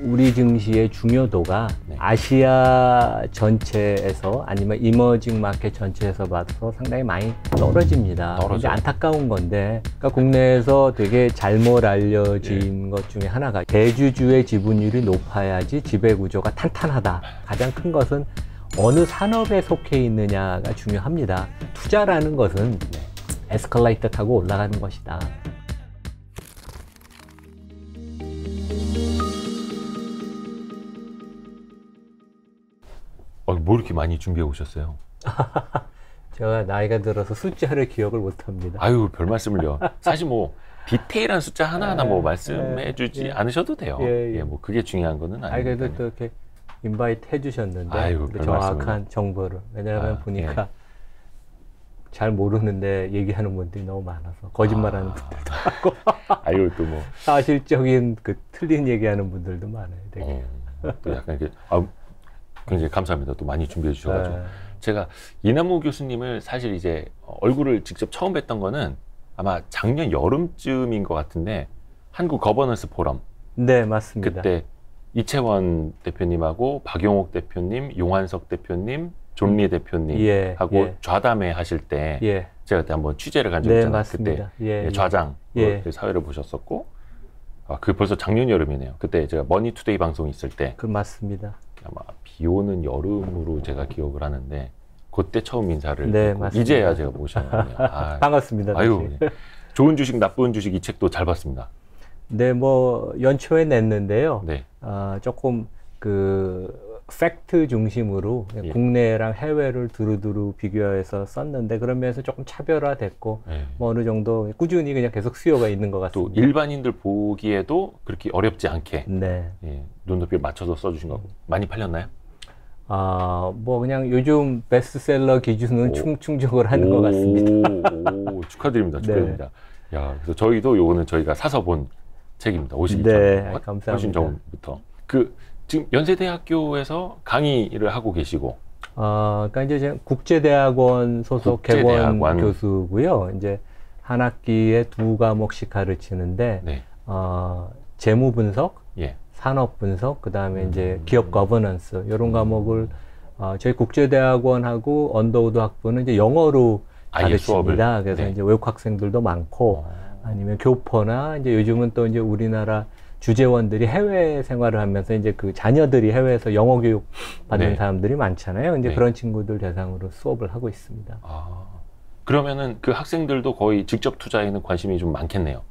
우리 증시의 중요도가 네. 아시아 전체에서 아니면 이머징 마켓 전체에서 봐서 상당히 많이 떨어집니다. 이제 안타까운 건데, 그러니까 국내에서 되게 잘못 알려진 것 중에 하나가 대주주의 지분율이 높아야지 지배구조가 탄탄하다. 가장 큰 것은 어느 산업에 속해 있느냐가 중요합니다. 투자라는 것은 에스컬레이터 타고 올라가는 것이다. 뭐 이렇게 많이 준비해 오셨어요? 제가 나이가 들어서 숫자를 기억을 못합니다. 아유, 별 말씀을요. 사실 뭐 디테일한 숫자 하나하나 뭐 말씀해 주지 않으셔도 돼요. 뭐 그게 중요한 거는 아니에요. 그래도 또 이렇게 인바이트 해주셨는데, 아유, 정확한 정보를. 왜냐하면 보니까 잘 모르는데 얘기하는 분들이 너무 많아서 거짓말하는 분들도 많고 아유, 또 뭐 사실적인 그 틀린 얘기하는 분들도 많아요. 되게. 또 약간 이렇게 굉장히 감사합니다. 또 많이 준비해 주셔가지고. 제가 이남우 교수님을 사실 이제 얼굴을 직접 처음 뵀던 거는 아마 작년 여름쯤인 것 같은데, 한국 거버넌스 포럼. 네, 맞습니다. 그때 이채원 대표님하고 박용옥 대표님, 용환석 대표님, 존리 대표님하고 좌담회 하실 때 제가 그때 한번 취재를 간 적이 있잖아요. 그때 좌장 사회를 보셨었고, 그 벌써 작년 여름이네요. 그때 제가 머니투데이 방송 있을 때. 맞습니다. 아마 비 오는 여름으로 제가 기억을 하는데, 그때 처음 인사를 맞습니다. 이제야 제가 모셨거든요. 반갑습니다. 아유, 좋은 주식, 나쁜 주식 이 책도 잘 봤습니다. 네, 뭐 연초에 냈는데요. 네. 조금 그 팩트 중심으로 국내랑 해외를 두루두루 비교해서 썼는데, 그러면서 조금 차별화됐고 뭐 어느 정도 꾸준히 그냥 계속 수요가 있는 것 같습니다. 또 일반인들 보기에도 그렇게 어렵지 않게 눈높이를 맞춰서 써주신 거고. 많이 팔렸나요? 뭐 그냥 요즘 베스트셀러 기준은 충족을 하는 것 같습니다. 축하드립니다. 축하드립니다. 야, 그래서 저희도 요거는 저희가 사서 본 책입니다. 52점. 감사합니다. 훨씬 전부터. 지금 연세대학교에서 강의를 하고 계시고. 그러니까 이제 제가 국제대학원 소속 개원 교수고요. 이제 한 학기에 2과목씩 가르치는데, 재무 분석, 산업 분석, 그 다음에 이제 기업 거버넌스, 이런 과목을 저희 국제대학원하고 언더우드 학부는 이제 영어로 가르칩니다. 그래서 이제 외국 학생들도 많고, 아니면 교포나 이제 요즘은 또 이제 우리나라 주재원들이 해외 생활을 하면서 이제 그 자녀들이 해외에서 영어 교육 받는 사람들이 많잖아요. 이제 그런 친구들 대상으로 수업을 하고 있습니다. 그러면은 그 학생들도 거의 직접 투자에는 관심이 좀 많겠네요.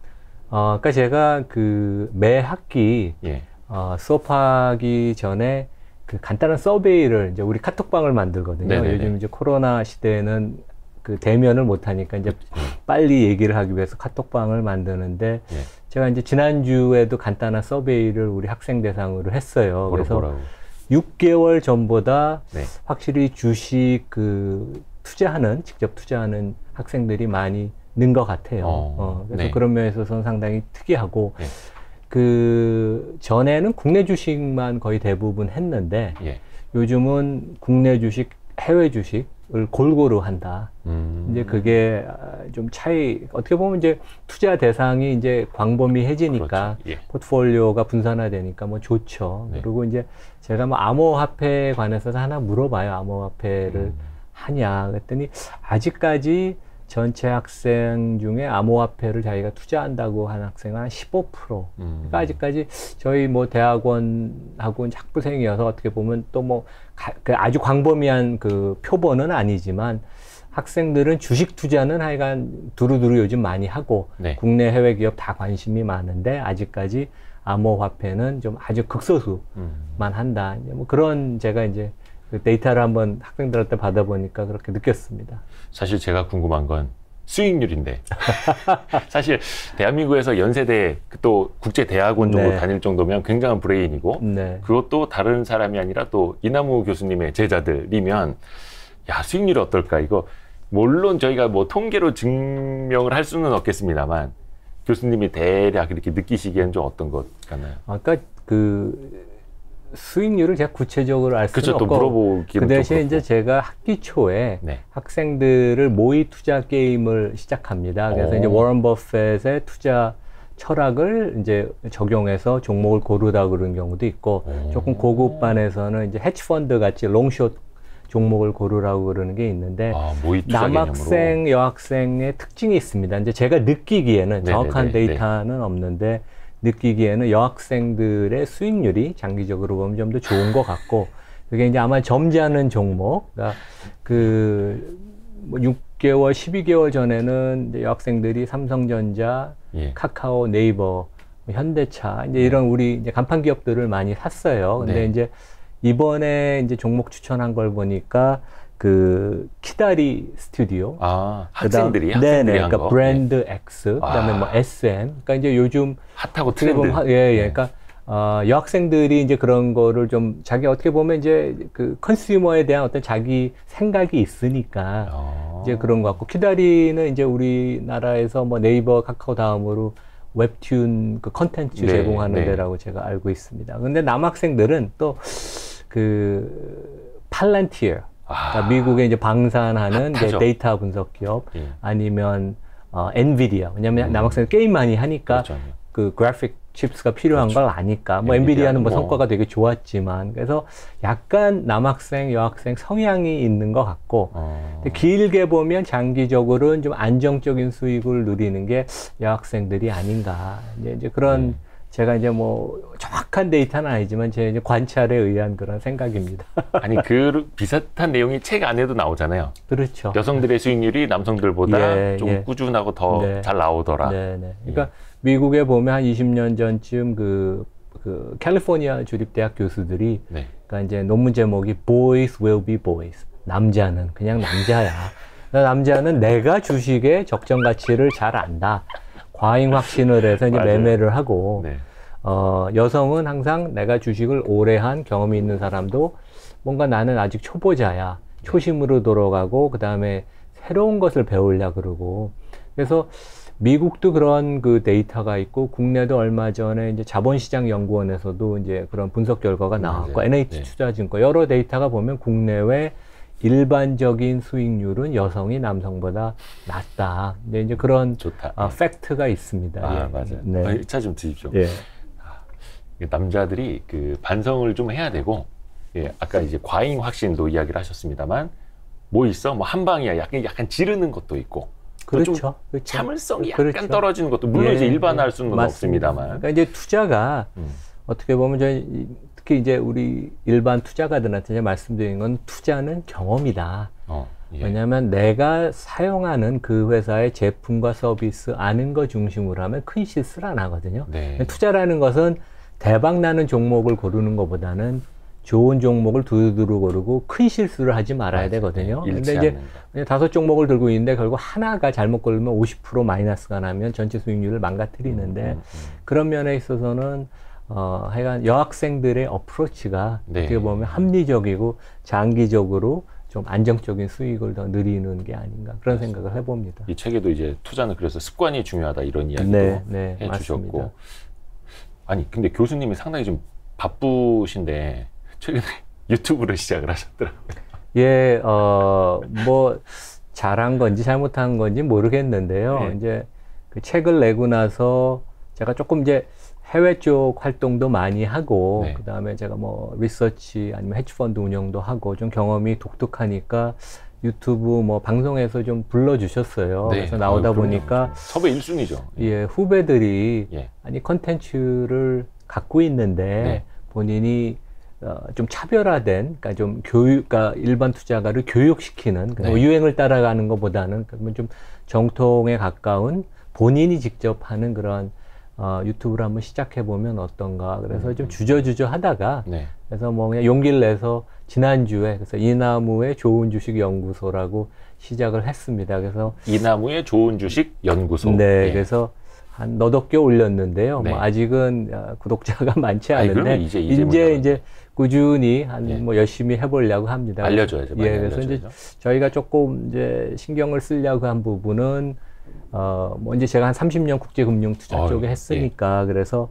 그러니까 제가 매 학기 수업하기 전에 그 간단한 서베이를 이제 우리 카톡방을 만들거든요. 요즘 이제 코로나 시대에는 그 대면을 못 하니까 이제 빨리 얘기를 하기 위해서 카톡방을 만드는데, 제가 이제 지난주에도 간단한 서베이를 우리 학생 대상으로 했어요. 그래서 6개월 전보다 확실히 주식 직접 투자하는 학생들이 많이 는 것 같아요. 그래서 그런 면에 있어서는 상당히 특이하고, 그 전에는 국내 주식만 거의 대부분 했는데, 요즘은 국내 주식, 해외 주식을 골고루 한다. 이제 그게 좀 어떻게 보면 이제 투자 대상이 이제 광범위해지니까 포트폴리오가 분산화되니까 뭐 좋죠. 그리고 이제 제가 뭐 암호화폐에 관해서 하나 물어봐요. 암호화폐를 하냐 그랬더니, 아직까지 전체 학생 중에 암호화폐를 자기가 투자한다고 하는 학생은 한 15%. 그러니까 아직까지 저희 뭐 대학원하고 학부생이어서 어떻게 보면 또 뭐 아주 광범위한 그 표본은 아니지만, 학생들은 주식 투자는 하여간 두루두루 요즘 많이 하고 국내 해외 기업 다 관심이 많은데, 아직까지 암호화폐는 좀 아주 극소수만 한다. 뭐 그런 제가 이제 그 데이터를 한번 학생들한테 받아보니까 그렇게 느꼈습니다. 사실 제가 궁금한 건 수익률인데 사실 대한민국에서 연세대 또 국제대학원 정도 다닐 정도면 굉장한 브레인이고, 그것도 다른 사람이 아니라 또 이남우 교수님의 제자들이면, 수익률이 어떨까, 이거 물론 저희가 뭐 통계로 증명을 할 수는 없겠습니다만, 교수님이 대략 이렇게 느끼시기엔 좀 어떤 것 같나요? 아까 수익률을 제가 구체적으로 알 수는 없고, 그 대신에 이제 제가 학기 초에 학생들을 모의 투자 게임을 시작합니다. 그래서 이제 워런 버핏의 투자 철학을 이제 적용해서 종목을 고르다 그런 경우도 있고, 조금 고급반에서는 이제 헤지펀드 같이 롱숏 종목을 고르라고 그러는 게 있는데, 남학생, 여학생의 특징이 있습니다. 이제 제가 느끼기에는 정확한 데이터는 없는데, 느끼기에는 여학생들의 수익률이 장기적으로 보면 좀 더 좋은 것 같고, 그게 이제 아마 점잖은 종목, 그러니까 뭐 6개월, 12개월 전에는 이제 여학생들이 삼성전자, 카카오, 네이버, 현대차, 이제 이런 우리 이제 간판 기업들을 많이 샀어요. 근데 이제 이번에 이제 종목 추천한 걸 보니까 키다리 스튜디오. 학생들이 그러니까 브랜드 X, 그다음에 뭐 SM. 그러니까 이제 요즘 핫하고 트렌드. 그러니까 여학생들이 이제 그런 거를 좀 자기 어떻게 보면 이제 컨슈머에 대한 어떤 자기 생각이 있으니까 이제 그런 것 같고, 키다리는 이제 우리나라에서 뭐 네이버, 카카오 다음으로 웹툰 컨텐츠 제공하는 데라고 제가 알고 있습니다. 근데 남학생들은 또 팔란티어, 그러니까 미국에 이제 방산하는 이제 데이터 분석 기업, 아니면 엔비디아. 왜냐면 남학생들 게임 많이 하니까 그래픽 칩스가 필요한 걸 아니까, 뭐 엔비디아는 뭐 성과가 되게 좋았지만, 그래서 약간 남학생, 여학생 성향이 있는 것 같고, 근데 길게 보면 장기적으로는 좀 안정적인 수익을 누리는 게 여학생들이 아닌가. 이제 그런 제가 이제 뭐 정확한 데이터는 아니지만 제 이제 관찰에 의한 그런 생각입니다. 아니 비슷한 내용이 책 안에도 나오잖아요. 그렇죠. 여성들의 수익률이 남성들보다 좀 꾸준하고 더 잘 나오더라. 그러니까 미국에 보면 한 20년 전쯤 캘리포니아 주립대학 교수들이 그러니까 이제 논문 제목이 Boys will be boys. 남자는 그냥 남자야. 남자는 내가 주식의 적정 가치를 잘 안다. 과잉 확신을 해서 이제 매매를 하고, 여성은 항상 내가 주식을 오래 한 경험이 있는 사람도 뭔가 나는 아직 초보자야. 초심으로 돌아가고, 그 다음에 새로운 것을 배우려고 그러고. 그래서 미국도 그런 데이터가 있고, 국내도 얼마 전에 이제 자본시장연구원에서도 이제 그런 분석 결과가 나왔고, NH투자증권 여러 데이터가 보면 국내외 일반적인 수익률은 여성이 남성보다 낮다. 근데 이제 그런 팩트가 있습니다. 맞아요. 차 좀 드십시오. 남자들이 반성을 좀 해야 되고, 아까 이제 과잉 확신도 이야기를 하셨습니다만, 뭐 있어? 뭐 한 방이야. 약간 지르는 것도 있고. 그렇죠. 참을성이 약간 떨어지는 것도 물론 이제 일반화할 수는 없습니다만. 그러니까 이제 투자가 어떻게 보면 특히 이제 우리 일반 투자가들한테 말씀드리는 건, 투자는 경험이다. 왜냐하면 내가 사용하는 그 회사의 제품과 서비스 아는 거 중심으로 하면 큰 실수를 안 하거든요. 투자라는 것은 대박 나는 종목을 고르는 것보다는 좋은 종목을 두루두루 고르고 큰 실수를 하지 말아야 되거든요. 근데 이제 5종목을 들고 있는데 결국 하나가 잘못 고르면 50% 마이너스가 나면 전체 수익률을 망가뜨리는데, 그런 면에 있어서는 하여간 여학생들의 어프로치가 어떻게 보면 합리적이고 장기적으로 좀 안정적인 수익을 더 누리는 게 아닌가, 그런 생각을 해봅니다. 이 책에도 이제 투자는 그래서 습관이 중요하다 이런 이야기도 해주셨고. 아니 근데 교수님이 상당히 좀 바쁘신데 최근에 유튜브를 시작을 하셨더라고요. 뭐 잘한 건지 잘못한 건지 모르겠는데요. 이제 그 책을 내고 나서 제가 조금 이제 해외 쪽 활동도 많이 하고, 그 다음에 제가 뭐 리서치 아니면 헤지펀드 운영도 하고 좀 경험이 독특하니까 유튜브 뭐 방송에서 좀 불러주셨어요. 그래서 나오다 보니까 섭외 1순위죠. 후배들이 아니 컨텐츠를 갖고 있는데 본인이 좀 차별화된, 그러니까 좀 그러니까 일반 투자가를 교육시키는, 유행을 따라가는 것보다는 그러면 좀 정통에 가까운 본인이 직접 하는 그런 유튜브를 한번 시작해보면 어떤가. 그래서 좀 주저주저 하다가, 그래서 뭐 그냥 용기를 내서 지난주에, 그래서 이나무의 좋은 주식 연구소라고 시작을 했습니다. 그래서 이나무의 좋은 주식 연구소. 그래서 한 너댓 개 올렸는데요. 뭐 아직은 구독자가 많지 않은데, 이제 꾸준히 뭐 열심히 해보려고 합니다. 알려줘야죠. 그래서 이제 저희가 조금 이제 신경을 쓰려고 한 부분은, 뭐 이제 제가 한 30년 국제금융 투자 쪽에 했으니까, 그래서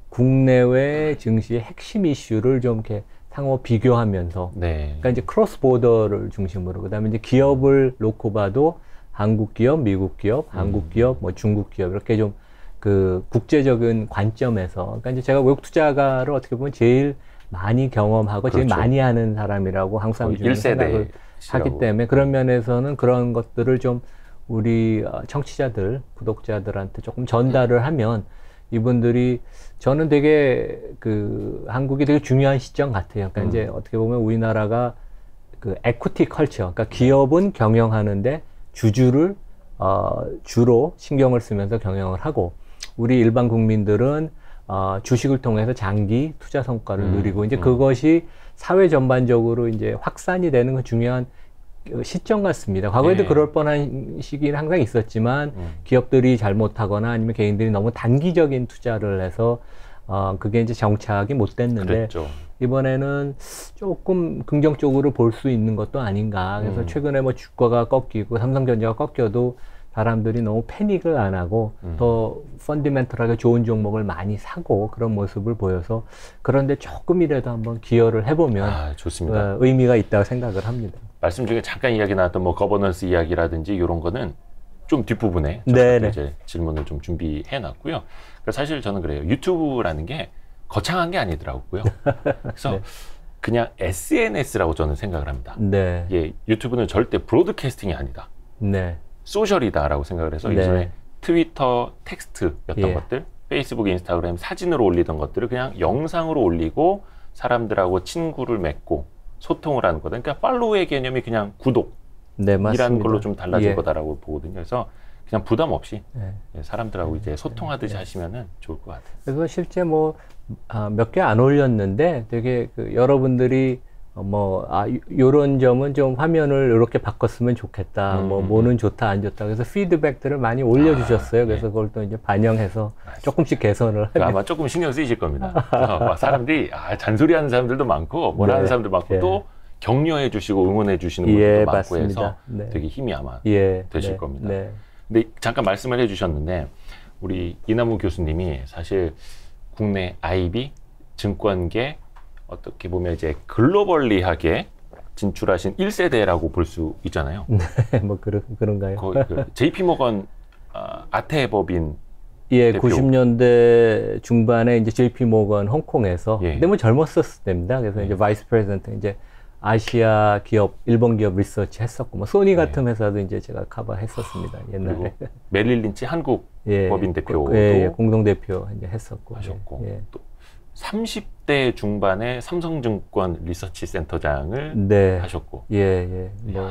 국내외 증시의 핵심 이슈를 좀 이렇게 상호 비교하면서, 그러니까 이제 크로스 보더를 중심으로, 그다음에 이제 기업을 놓고 봐도 한국 기업, 미국 기업, 한국 기업, 뭐 중국 기업 이렇게 좀 그 국제적인 관점에서, 그러니까 이제 제가 외국 투자가를 어떻게 보면 제일 많이 경험하고 그렇죠. 제일 많이 하는 사람이라고 항상 생각을 하기 때문에 그런 면에서는 그런 것들을 좀 우리 청취자들, 구독자들한테 조금 전달을 하면 이분들이 저는 되게 그 한국이 되게 중요한 시점 같아요. 그러니까 이제 어떻게 보면 우리나라가 그 에퀴티 컬처, 그러니까 기업은 경영하는데 주주를 주로 신경을 쓰면서 경영을 하고 우리 일반 국민들은 주식을 통해서 장기 투자 성과를 누리고 이제 그것이 사회 전반적으로 이제 확산이 되는 건 중요한 시점 같습니다. 과거에도 그럴 뻔한 시기는 항상 있었지만 기업들이 잘못하거나 아니면 개인들이 너무 단기적인 투자를 해서 그게 이제 정착이 못 됐는데 그랬죠. 이번에는 조금 긍정적으로 볼 수 있는 것도 아닌가. 그래서 최근에 뭐 주가가 꺾이고 삼성전자가 꺾여도 사람들이 너무 패닉을 안 하고 더 펀더멘털하게 좋은 종목을 많이 사고 그런 모습을 보여서 그런데 조금이라도 한번 기여를 해보면 좋습니다. 의미가 있다고 생각을 합니다. 말씀 중에 잠깐 이야기 나왔던 뭐 거버넌스 이야기라든지 이런 거는 좀 뒷부분에 이제 질문을 좀 준비해 놨고요. 사실 저는 그래요. 유튜브라는 게 거창한 게 아니더라고요. 그래서 그냥 SNS라고 저는 생각을 합니다. 예, 유튜브는 절대 브로드캐스팅이 아니다. 소셜이다라고 생각을 해서 예전에 트위터 텍스트였던 것들, 페이스북, 인스타그램 사진으로 올리던 것들을 그냥 영상으로 올리고 사람들하고 친구를 맺고 소통을 하는 거다. 그러니까 팔로우의 개념이 그냥 구독이라는 걸로 좀 달라질 거다라고 보거든요. 그래서 그냥 부담 없이 사람들하고 이제 소통하듯이 하시면은 좋을 것 같아요. 그래서 실제 뭐 몇 개 안 올렸는데 되게 그 여러분들이 요런 점은 좀 화면을 이렇게 바꿨으면 좋겠다. 뭐는 좋다, 안 좋다. 그래서 피드백들을 많이 올려주셨어요. 그래서 그걸 또 이제 반영해서 조금씩 개선을 하면. 아마 조금 신경 쓰이실 겁니다. 사람들이, 잔소리 하는 사람들도 많고, 뭐라 하는 사람들 많고, 또 격려해 주시고 응원해 주시는 분들도 많고 맞습니다. 해서 되게 힘이 아마 되실 겁니다. 근데 잠깐 말씀을 해 주셨는데, 우리 이남우 교수님이 사실 국내 IB, 증권계, 어떻게 보면 이제 글로벌리하게 진출하신 1세대라고 볼 수 있잖아요. 뭐 그런가요? 그 JP 모건 아태법인 대표. 90년대 중반에 이제 JP 모건 홍콩에서 근데 뭐 젊었었을 때입니다. 그래서 이제 바이스 프레젠트 이제 아시아 기업, 일본 기업 리서치 했었고 뭐 소니 같은 회사도 이제 제가 커버했었습니다. 옛날에. 메릴 린치 한국 법인 대표도 공동 대표 이제 했었고 하셨고 또 30대 중반에 삼성증권 리서치 센터장을 하셨고.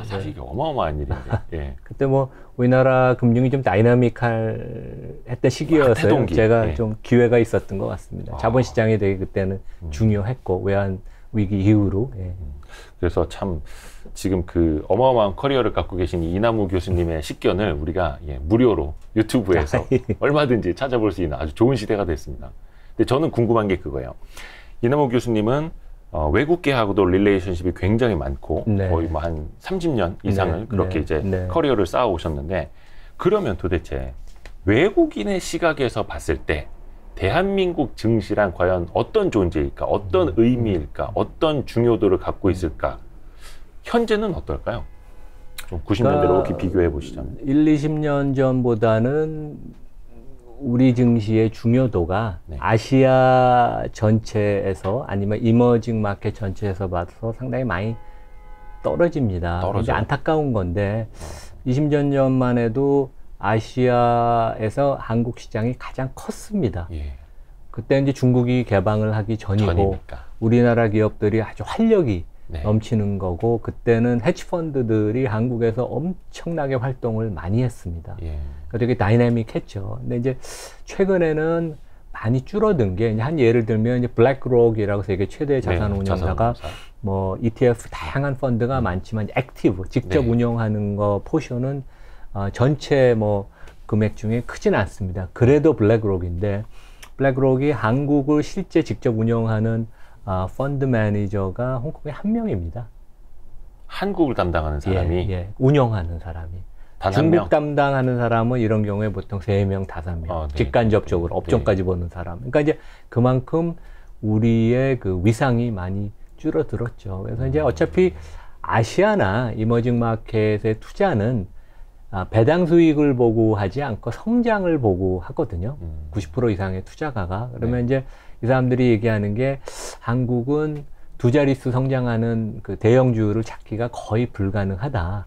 사실 이게 어마어마한 일인데. 그때 뭐 우리나라 금융이 좀 다이나믹했던 시기여서요. 제가 좀 기회가 있었던 것 같습니다. 자본시장이 되게 그때는 중요했고 외환 위기 이후로. 그래서 참 지금 그 어마어마한 커리어를 갖고 계신 이남우 교수님의 식견을 우리가 무료로 유튜브에서 얼마든지 찾아볼 수 있는 아주 좋은 시대가 됐습니다. 근데 저는 궁금한 게 그거예요. 이남우 교수님은 외국계하고도 릴레이션십이 굉장히 많고 거의 뭐 한 30년 이상을 그렇게 이제 커리어를 쌓아 오셨는데 그러면 도대체 외국인의 시각에서 봤을 때 대한민국 증시란 과연 어떤 존재일까? 어떤 의미일까? 어떤 중요도를 갖고 있을까? 현재는 어떨까요? 좀 90년대로 이렇게 비교해 보시자면. 20년 전보다는 우리 증시의 중요도가 아시아 전체에서 아니면 이머징 마켓 전체에서 봐서 상당히 많이 떨어집니다. 이제 안타까운 건데 20년 전만 해도 아시아에서 한국 시장이 가장 컸습니다. 그때 이제 중국이 개방을 하기 전이고 우리나라 기업들이 아주 활력이 넘치는 거고 그때는 헤지펀드들이 한국에서 엄청나게 활동을 많이 했습니다. 그러니까 되게 다이내믹했죠. 근데 이제 최근에는 많이 줄어든 게 한 예를 들면 이제 블랙록이라고 세계 최대 자산 운용사가 뭐 ETF 다양한 펀드가 많지만 액티브 직접 운영하는 거 포션은 전체 뭐 금액 중에 크진 않습니다. 그래도 블랙록인데 블랙록이 한국을 실제 직접 운영하는 펀드 매니저가 홍콩에 한 명입니다. 한국을 담당하는 사람이? 운영하는 사람이. 중국 담당하는 사람은 이런 경우에 보통 3명, 5명. 직간접적으로 업종까지 보는 사람. 그러니까 이제 그만큼 우리의 그 위상이 많이 줄어들었죠. 그래서 이제 어차피 아시아나 이머징 마켓의 투자는 배당 수익을 보고 하지 않고 성장을 보고 하거든요. 90% 이상의 투자가가. 그러면 이제 이 사람들이 얘기하는 게 한국은 두 자릿수 성장하는 그 대형주를 찾기가 거의 불가능하다.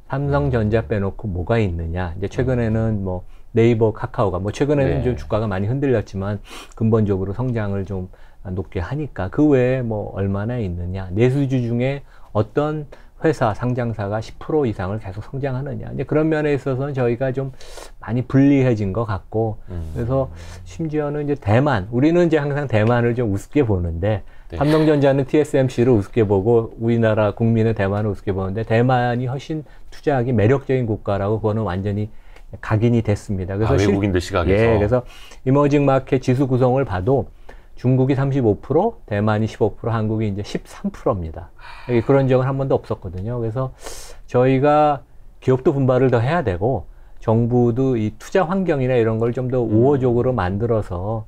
삼성전자 빼놓고 뭐가 있느냐. 이제 최근에는 뭐 네이버, 카카오가 뭐 최근에는 좀 주가가 많이 흔들렸지만 근본적으로 성장을 좀 높게 하니까 그 외에 뭐 얼마나 있느냐. 내수주 중에 어떤 회사, 상장사가 10% 이상을 계속 성장하느냐. 이제 그런 면에 있어서는 저희가 좀 많이 불리해진 것 같고, 그래서 심지어는 이제 대만, 우리는 이제 항상 대만을 좀 우습게 보는데, 삼성전자는 TSMC를 우습게 보고, 우리나라 국민은 대만을 우습게 보는데, 대만이 훨씬 투자하기 매력적인 국가라고 그거는 완전히 각인이 됐습니다. 그래서 외국인들 시각에서. 예, 그래서 이머징 마켓 지수 구성을 봐도 중국이 35%, 대만이 15%, 한국이 이제 13%입니다. 그런 적은 한 번도 없었거든요. 그래서 저희가 기업도 분발을 더 해야 되고, 정부도 이 투자 환경이나 이런 걸 좀 더 우호적으로 만들어서,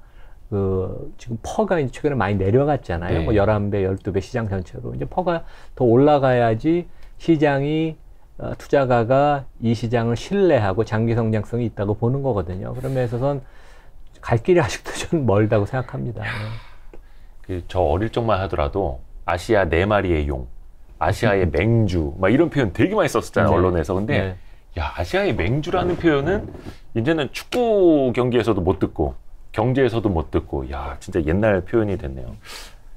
지금 퍼가 이제 최근에 많이 내려갔잖아요. 뭐 11배, 12배 시장 전체로. 이제 퍼가 더 올라가야지 시장이, 투자가가 이 시장을 신뢰하고 장기 성장성이 있다고 보는 거거든요. 그런 면에서는 갈 길이 아직도 좀 멀다고 생각합니다. 저 어릴 적만 하더라도 아시아 4마리의 용, 아시아의 맹주, 막 이런 표현 되게 많이 썼었잖아요, 언론에서. 근데 야, 아시아의 맹주라는 표현은 이제는 축구 경기에서도 못 듣고 경제에서도 못 듣고, 야, 진짜 옛날 표현이 됐네요.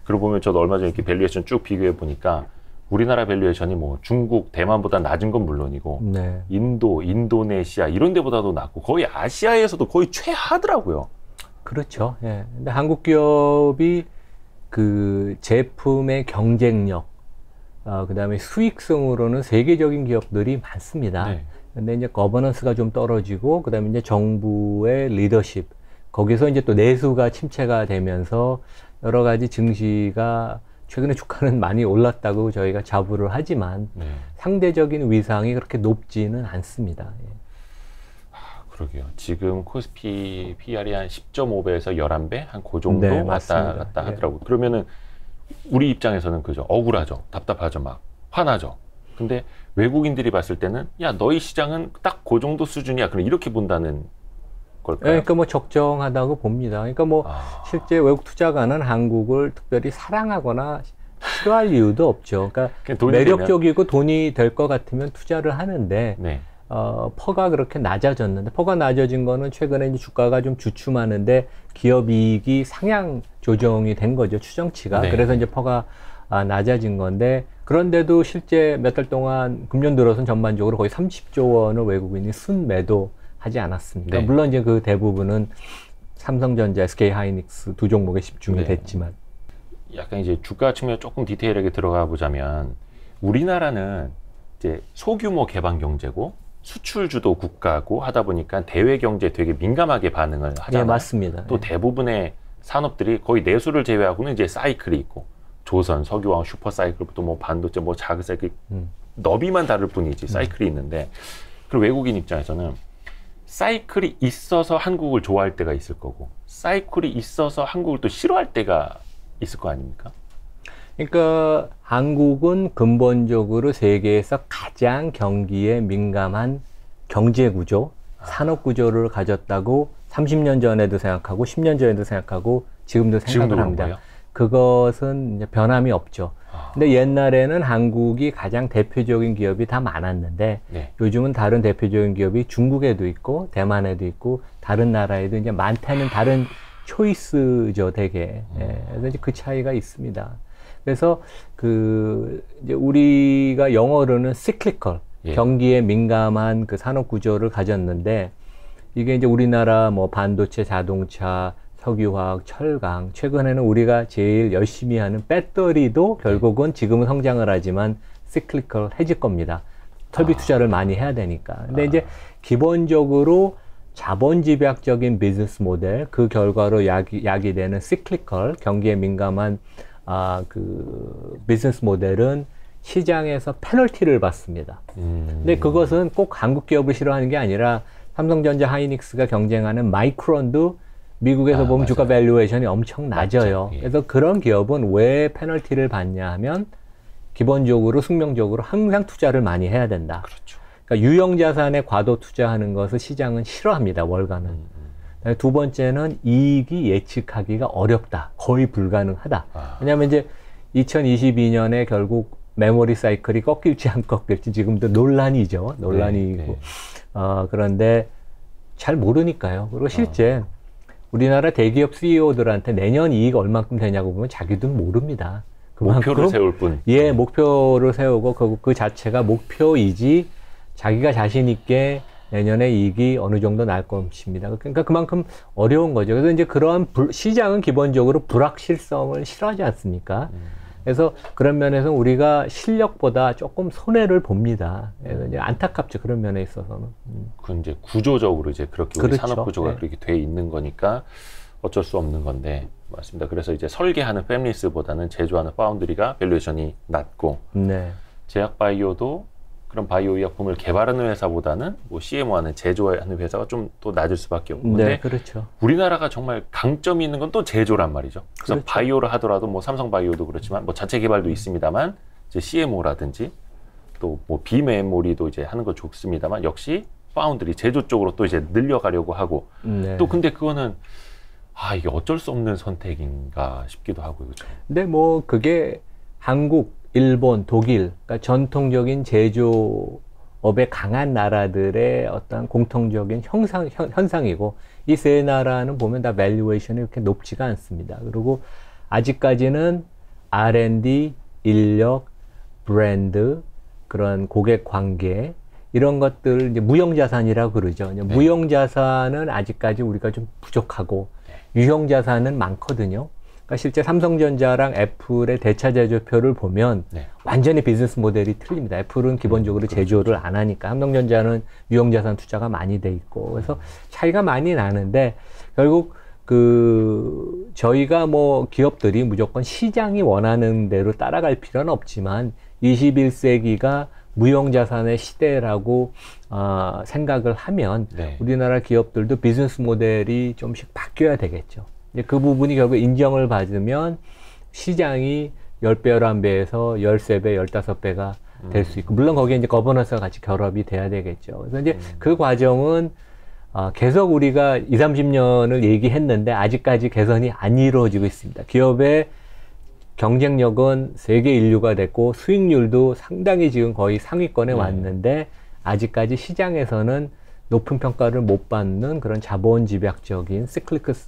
그러고 보면 저도 얼마 전에 이렇게 밸류에이션 쭉 비교해 보니까 우리나라 밸류에이션이 뭐 중국, 대만보다 낮은 건 물론이고 인도, 인도네시아 이런 데보다도 낮고 거의 아시아에서도 거의 최하더라고요. 그렇죠. 예. 근데 한국 기업이 그 제품의 경쟁력, 그다음에 수익성으로는 세계적인 기업들이 많습니다. 근데 이제 거버넌스가 좀 떨어지고, 그다음에 이제 정부의 리더십, 거기서 이제 또 내수가 침체가 되면서 여러 가지 증시가 최근에 주가는 많이 올랐다고 저희가 자부를 하지만 상대적인 위상이 그렇게 높지는 않습니다. 예. 그러게요. 지금 코스피 PR이 한 10.5배에서 11배? 한 그 정도 왔다 갔다 하더라고요. 그러면은 우리 입장에서는 그죠. 억울하죠. 답답하죠. 막 화나죠. 근데 외국인들이 봤을 때는 야, 너희 시장은 딱 그 정도 수준이야. 그럼 이렇게 본다는 걸까요? 그러니까 뭐 적정하다고 봅니다. 그러니까 뭐 실제 외국 투자가는 한국을 특별히 사랑하거나 싫어할 이유도 없죠. 그러니까 매력적이고 돈이 될 것 같으면 투자를 하는데 퍼가 그렇게 낮아졌는데, 퍼가 낮아진 거는 최근에 이제 주가가 좀 주춤하는데 기업 이익이 상향 조정이 된 거죠. 추정치가. 그래서 이제 퍼가 낮아진 건데, 그런데도 실제 몇 달 동안 금년 들어서는 전반적으로 거의 30조 원을 외국인이 순매도 하지 않았습니다. 물론 이제 그 대부분은 삼성전자, SK 하이닉스 두 종목에 집중이 됐지만. 약간 이제 주가 측면 조금 디테일하게 들어가 보자면, 우리나라는 이제 소규모 개방 경제고 수출 주도 국가고 하다 보니까 대외 경제에 되게 민감하게 반응을 하잖아요. 맞습니다. 또 대부분의 산업들이 거의 내수를 제외하고는 이제 사이클이 있고, 조선, 석유화학, 슈퍼 사이클부터 뭐 반도체, 뭐 자그 사이클, 너비만 다를 뿐이지 사이클이 있는데, 그리고 외국인 입장에서는 사이클이 있어서 한국을 좋아할 때가 있을 거고, 사이클이 있어서 한국을 또 싫어할 때가 있을 거 아닙니까? 그러니까 한국은 근본적으로 세계에서 가장 경기에 민감한 경제 구조, 산업 구조를 가졌다고 30년 전에도 생각하고 10년 전에도 생각하고 지금도 생각을 합니다. 거예요? 그것은 이제 변함이 없죠. 근데 옛날에는 한국이 가장 대표적인 기업이 다 많았는데 요즘은 다른 대표적인 기업이 중국에도 있고 대만에도 있고 다른 나라에도 이제 많다는 다른 초이스죠, 되게. 그래서 이제 그 차이가 있습니다. 그래서 이제 우리가 영어로는 cyclical, 경기에 민감한 그 산업 구조를 가졌는데, 이게 이제 우리나라 뭐 반도체, 자동차, 석유화학, 철강, 최근에는 우리가 제일 열심히 하는 배터리도 결국은 지금은 성장을 하지만 cyclical 해질 겁니다. 설비 투자를 많이 해야 되니까. 근데 이제 기본적으로 자본 집약적인 비즈니스 모델, 그 결과로 야기되는 cyclical, 경기에 민감한 그 비즈니스 모델은 시장에서 페널티를 받습니다. 근데 그것은 꼭 한국 기업을 싫어하는 게 아니라 삼성전자, 하이닉스가 경쟁하는 마이크론도 미국에서 보면 주가 밸류에이션이 엄청 낮아요. 그래서 그런 기업은 왜 페널티를 받냐 하면 기본적으로 숙명적으로 항상 투자를 많이 해야 된다. 그러니까 유형자산에 과도 투자하는 것을 시장은 싫어합니다. 월가는. 두 번째는 이익이 예측하기가 어렵다. 거의 불가능하다. 왜냐하면 이제 2022년에 결국 메모리 사이클이 꺾일지 안 꺾일지 지금도 논란이죠. 논란이고. 네, 네. 그런데 잘 모르니까요. 그리고 실제 우리나라 대기업 CEO들한테 내년 이익 얼만큼 되냐고 보면 자기도 모릅니다. 목표를 세울 뿐. 예, 목표를 세우고 그 자체가 목표이지 자기가 자신 있게 내년에 이익이 어느 정도 날 것입니다. 그러니까 그만큼 어려운 거죠. 그래서 이제 그러한 시장은 기본적으로 불확실성을 싫어하지 않습니까? 그래서 그런 면에서 우리가 실력보다 조금 손해를 봅니다. 그래서 이제 안타깝죠. 그런 면에 있어서는. 그 이제 구조적으로 이제 그렇게 우리 그렇죠. 산업 구조가 네. 그렇게 돼 있는 거니까 어쩔 수 없는 건데 맞습니다. 그래서 이제 설계하는 팹리스보다는 제조하는 파운드리가 밸류에이션이 낮고 네. 제약 바이오도 그런 바이오 의약품을 개발하는 회사보다는 뭐 CMO하는 제조하는 회사가 좀 또 낮을 수밖에 없는 건데 네, 그렇죠. 우리나라가 정말 강점이 있는 건 또 제조란 말이죠. 그래서 그렇죠. 바이오를 하더라도 뭐 삼성 바이오도 그렇지만 뭐 자체 개발도 있습니다만 이제 CMO라든지 또 뭐 비메모리도 이제 하는 거 좋습니다만 역시 파운드리 제조 쪽으로 또 이제 늘려가려고 하고 네. 또 근데 그거는 이게 어쩔 수 없는 선택인가 싶기도 하고요. 그렇죠. 근데 뭐 그게 한국, 일본, 독일, 그러니까 전통적인 제조업에 강한 나라들의 어떤 공통적인 현상이고 이 세 나라는 보면 다 밸류에이션이 그렇게 높지가 않습니다. 그리고 아직까지는 R&D, 인력, 브랜드, 그런 고객 관계 이런 것들 이제 무형자산이라고 그러죠. 네. 무형자산은 아직까지 우리가 좀 부족하고 유형자산은 많거든요. 그러니까 실제 삼성전자랑 애플의 대차 제조표를 보면 네. 완전히 비즈니스 모델이 틀립니다. 애플은 기본적으로 제조를 안 하니까 삼성전자는 유형자산 투자가 많이 돼 있고 그래서 차이가 많이 나는데 결국 저희가 뭐 기업들이 무조건 시장이 원하는 대로 따라갈 필요는 없지만 21세기가 무형자산의 시대라고 생각을 하면 네. 우리나라 기업들도 비즈니스 모델이 좀씩 바뀌어야 되겠죠. 이제 그 부분이 결국 인정을 받으면 시장이 10배, 11배에서 13배, 15배가 될 수 있고 물론 거기에 이제 거버넌스가 같이 결합이 돼야 되겠죠. 그래서 이제 그 과정은 계속 우리가 20, 30년을 얘기했는데 아직까지 개선이 안 이루어지고 있습니다. 기업의 경쟁력은 세계 인류가 됐고 수익률도 상당히 지금 거의 상위권에 왔는데 아직까지 시장에서는 높은 평가를 못 받는 그런 자본 집약적인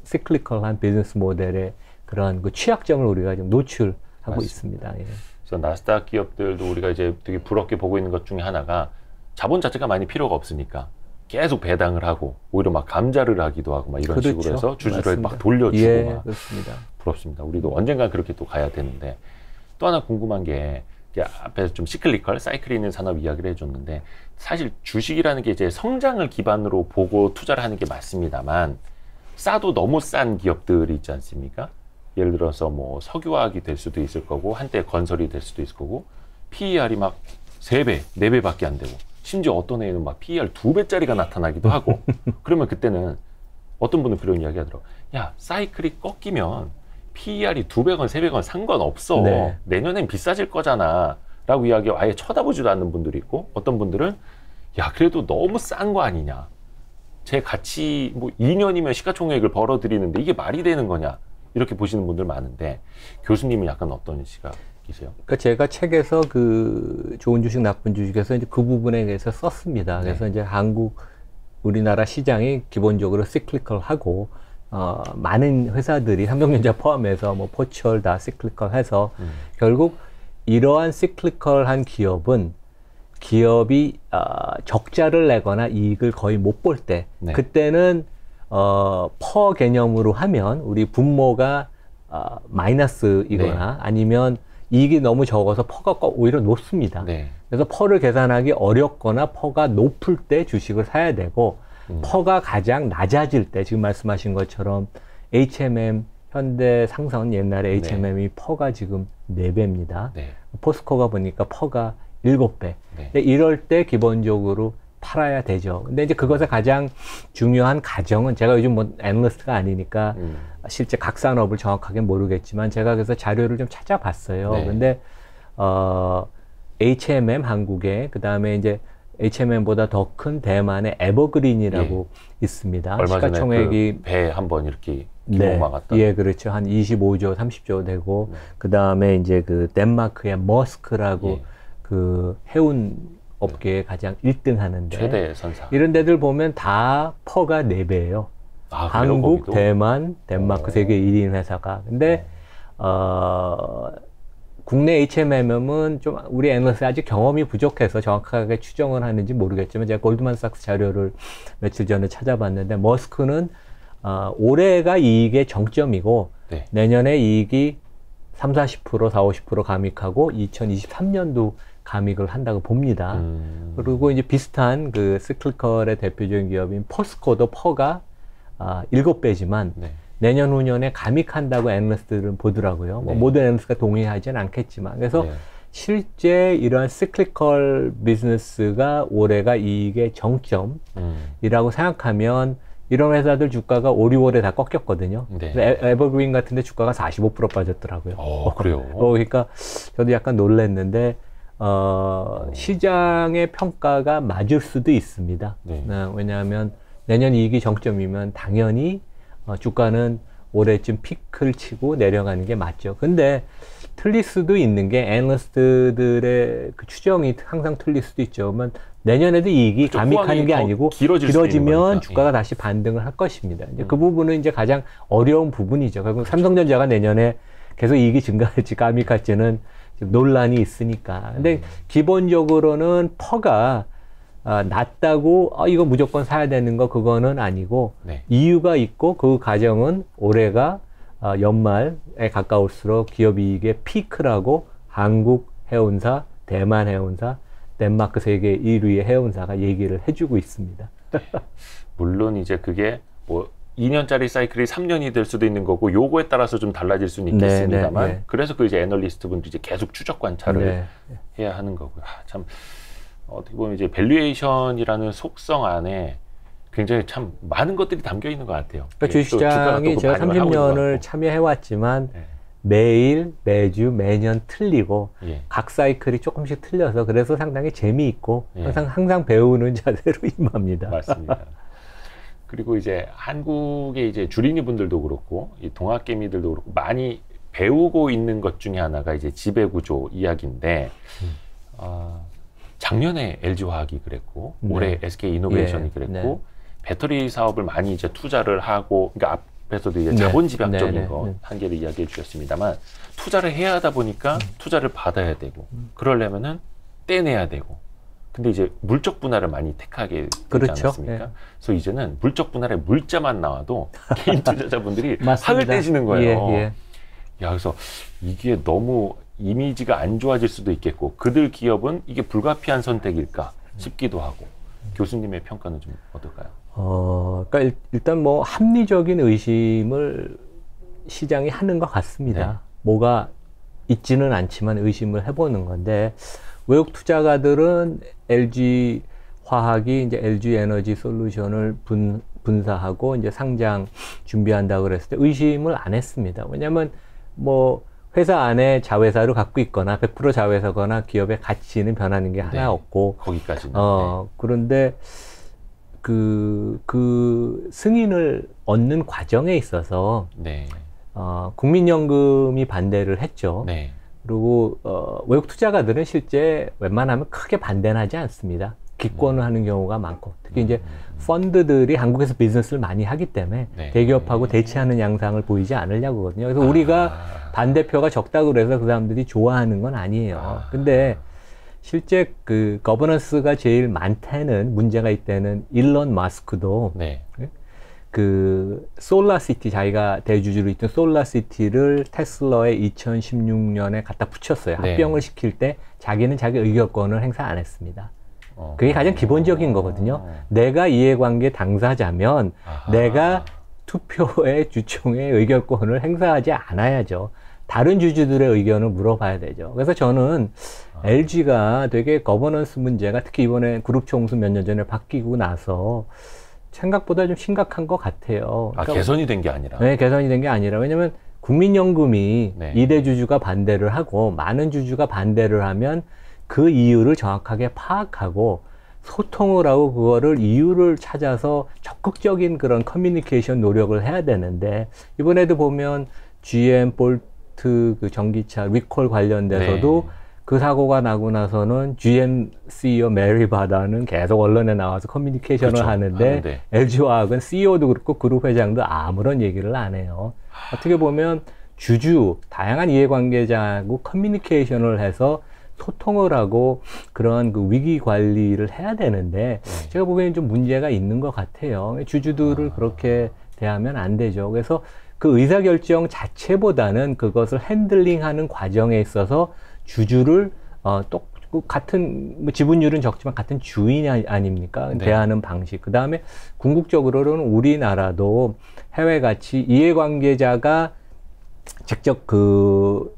시클리컬한 비즈니스 모델의 그런 그 취약점을 우리가 좀 노출하고 맞습니다. 있습니다. 예. 그래서 나스닥 기업들도 우리가 이제 되게 부럽게 보고 있는 것 중에 하나가 자본 자체가 많이 필요가 없으니까 계속 배당을 하고 오히려 막 감자를 하기도 하고 막 이런 그렇죠. 식으로 해서 주주를 맞습니다. 막 돌려주고 예, 막 그렇습니다. 부럽습니다. 우리도 언젠가 그렇게 또 가야 되는데 또 하나 궁금한 게 앞에서 좀 시클리컬, 사이클이 있는 산업 이야기를 해줬는데 사실 주식이라는 게 이제 성장을 기반으로 보고 투자를 하는 게 맞습니다만 싸도 너무 싼 기업들이 있지 않습니까? 예를 들어서 뭐 석유화학이 될 수도 있을 거고 한때 건설이 될 수도 있을 거고 PER이 막 3배, 4배밖에 안 되고 심지어 어떤 애는 막 PER 2배짜리가 나타나기도 하고 그러면 그때는 어떤 분은 그런 이야기 하더라고요. 야, 사이클이 꺾이면 PER이 200원, 300원 상관없어. 네. 내년엔 비싸질 거잖아. 라고 이야기 아예 쳐다보지도 않는 분들이 있고 어떤 분들은 야, 그래도 너무 싼 거 아니냐. 제 가치 뭐 2년이면 시가총액을 벌어들이는데 이게 말이 되는 거냐. 이렇게 보시는 분들 많은데 교수님은 약간 어떤 시각이세요? 그러니까 제가 책에서 그 좋은 주식, 나쁜 주식에서 이제 그 부분에 대해서 썼습니다. 네. 그래서 이제 우리나라 시장이 기본적으로 시클리컬하고 많은 회사들이 삼성전자 포함해서 뭐 포철 다 시클리컬해서 결국 이러한 시클리컬한 기업이 적자를 내거나 이익을 거의 못 볼 때 네. 그때는 퍼 개념으로 하면 우리 분모가 마이너스이거나 네. 아니면 이익이 너무 적어서 퍼가 오히려 높습니다. 네. 그래서 퍼를 계산하기 어렵거나 퍼가 높을 때 주식을 사야 되고 퍼가 가장 낮아질 때 지금 말씀하신 것처럼 HMM 현대상선 옛날에 HMM이 네. 퍼가 지금 4배입니다. 네. 포스코가 보니까 퍼가 7배. 네. 근데 이럴 때 기본적으로 팔아야 되죠. 근데 이제 그것의 가장 중요한 가정은 제가 요즘 뭐 애널리스트가 아니니까 실제 각 산업을 정확하게 모르겠지만 제가 그래서 자료를 좀 찾아봤어요. 네. 근데 HMM 한국에 그다음에 이제 H&M보다 더 큰 대만의 에버그린이라고 있습니다. 얼마 전에 시가총액이 그 배 한번 이렇게 기록 막았던. 예, 그렇죠. 한 25조, 30조 되고 그 다음에 이제 그 덴마크의 머스크라고 그 해운 업계에 가장 1등 하는데 최대 선사. 이런 데들 보면 다 퍼가 4배예요. 한국, 거기도? 대만, 덴마크 세계 1인 회사가. 근데 국내 H&M은 좀 우리 애널리스트 아직 경험이 부족해서 정확하게 추정을 하는지 모르겠지만 제가 골드만삭스 자료를 며칠 전에 찾아봤는데 머스크는 올해가 이익의 정점이고 내년에 이익이 30-40%, 40-50% 감익하고 2023년도 감익을 한다고 봅니다. 그리고 이제 비슷한 그 시클컬의 대표적인 기업인 포스코도 퍼가 7배지만 내년 후년에 감익한다고 애널리스트들은 보더라고요. 뭐 모든 애널리스트가 동의하지는 않겠지만. 그래서 실제 이러한 시클컬 비즈니스가 올해가 이익의 정점이라고 생각하면 이런 회사들 주가가 5, 6월에 다 꺾였거든요. 에버그린 같은 데 주가가 45% 빠졌더라고요. 그래요? 그러니까 저도 약간 놀랐는데 시장의 평가가 맞을 수도 있습니다. 왜냐하면 내년 이익이 정점이면 당연히 주가는 올해쯤 피크를 치고 내려가는 게 맞죠. 근데 틀릴 수도 있는 게 애널리스트들의 그 추정이 항상 틀릴 수도 있죠. 그러면 내년에도 이익이 감익하는 게 아니고 길어지면 주가가 다시 반등을 할 것입니다. 이제 그 부분은 이제 가장 어려운 부분이죠. 결국 삼성전자가 내년에 계속 이익이 증가할지 감익할지는 논란이 있으니까. 근데 기본적으로는 퍼가 낮다고 이거 무조건 사야 되는 거 그거는 아니고 이유가 있고 그 과정은 올해가 연말에 가까울수록 기업 이익의 피크라고 한국 해운사, 대만 해운사, 덴마크 세계 1위의 해운사가 얘기를 해주고 있습니다. 물론 이제 그게 뭐 2년짜리 사이클이 3년이 될 수도 있는 거고 요거에 따라서 좀 달라질 수는 있겠습니다만 그래서 그 이제 애널리스트 분들이 이제 계속 추적 관찰을 해야 하는 거고요. 참 어떻게 보면 이제 밸류에이션이라는 속성 안에 굉장히 참 많은 것들이 담겨 있는 것 같아요. 그러니까 주식시장이 제가 30년을 참여해왔지만 매일, 매주, 매년 틀리고 각 사이클이 조금씩 틀려서 그래서 상당히 재미있고 항상 배우는 자세로 임합니다. 맞습니다. 그리고 이제 한국의 이제 주린이 분들도 그렇고 이 동학개미들도 그렇고 많이 배우고 있는 것 중에 하나가 이제 지배구조 이야기인데 작년에 LG화학이 그랬고 올해 SK이노베이션이 그랬고 배터리 사업을 많이 이제 투자를 하고 그러니까 앞에서도 이제 자본 집약적인 거 한계를 이야기해 주셨습니다만 투자를 해야 하다 보니까 투자를 받아야 되고 그러려면은 떼내야 되고 근데 이제 물적 분할을 많이 택하게 되지 않았습니까? 그래서 이제는 물적 분할에 물자만 나와도 개인 투자자분들이 학을 떼시는 거예요. 야, 그래서 이게 너무 이미지가 안 좋아질 수도 있겠고 그들 기업은 이게 불가피한 선택일까 싶기도 하고 교수님의 평가는 좀 어떨까요? 그러니까 일단 뭐 합리적인 의심을 시장이 하는 것 같습니다. 뭐가 있지는 않지만 의심을 해보는 건데 외국 투자가들은 LG 화학이 이제 LG 에너지 솔루션을 분사하고 이제 상장 준비한다고 그랬을 때 의심을 안 했습니다. 왜냐하면 뭐 회사 안에 자회사를 갖고 있거나 100% 자회사거나 기업의 가치는 변하는 게 하나 없고 거기까지는 그런데 그 승인을 얻는 과정에 있어서 국민연금이 반대를 했죠. 그리고 외국 투자가들은 실제 웬만하면 크게 반대는 하지 않습니다. 기권을 하는 경우가 많고 특히 이제 펀드들이 한국에서 비즈니스를 많이 하기 때문에 대기업하고 대치하는 양상을 보이지 않으려고 하거든요. 그래서 우리가 반대표가 적다고 그래서 그 사람들이 좋아하는 건 아니에요. 근데 실제 그 거버넌스가 제일 많다는 문제가 있다는 일론 마스크도 그 솔라시티 자기가 대주주로 있던 솔라시티를 테슬라에 2016년에 갖다 붙였어요. 합병을 시킬 때 자기는 자기 의결권을 행사 안 했습니다. 그게 가장 기본적인 거거든요. 내가 이해관계 당사자면 내가 투표의 주총의 의결권을 행사하지 않아야죠. 다른 주주들의 의견을 물어봐야 되죠. 그래서 저는 LG가 되게 거버넌스 문제가 특히 이번에 그룹 총수 몇 년 전에 바뀌고 나서 생각보다 좀 심각한 것 같아요. 그러니까 개선이 된 게 아니라. 네, 개선이 된 게 아니라. 왜냐면 국민연금이 2대 주주가 반대를 하고 많은 주주가 반대를 하면 그 이유를 정확하게 파악하고 소통을 하고 그거를 이유를 찾아서 적극적인 그런 커뮤니케이션 노력을 해야 되는데 이번에도 보면 GM 볼트 그 전기차 리콜 관련돼서도 네. 그 사고가 나고 나서는 GM CEO 메리 바다는 계속 언론에 나와서 커뮤니케이션을 그렇죠. 하는데 LG화학은 CEO도 그렇고 그룹 회장도 아무런 얘기를 안 해요. 어떻게 보면 주주 다양한 이해관계자하고 커뮤니케이션을 해서 소통을 하고 그런 그 위기 관리를 해야 되는데 제가 보기에는 좀 문제가 있는 것 같아요. 주주들을 그렇게 대하면 안 되죠. 그래서 그 의사결정 자체보다는 그것을 핸들링하는 과정에 있어서 주주를 또 같은 뭐 지분율은 적지만 같은 주인 아닙니까? 네. 대하는 방식. 그 다음에 궁극적으로는 우리나라도 해외 가치 이해관계자가 직접 그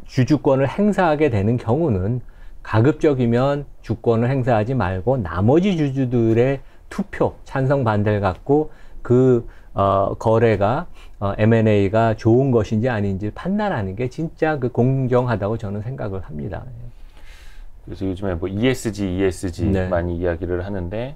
주주권을 행사하게 되는 경우는 가급적이면 주권을 행사하지 말고 나머지 주주들의 투표, 찬성 반대를 갖고 그 거래가 M&A가 좋은 것인지 아닌지 판단하는 게 진짜 그 공정하다고 저는 생각을 합니다. 그래서 요즘에 뭐 ESG 네. 많이 이야기를 하는데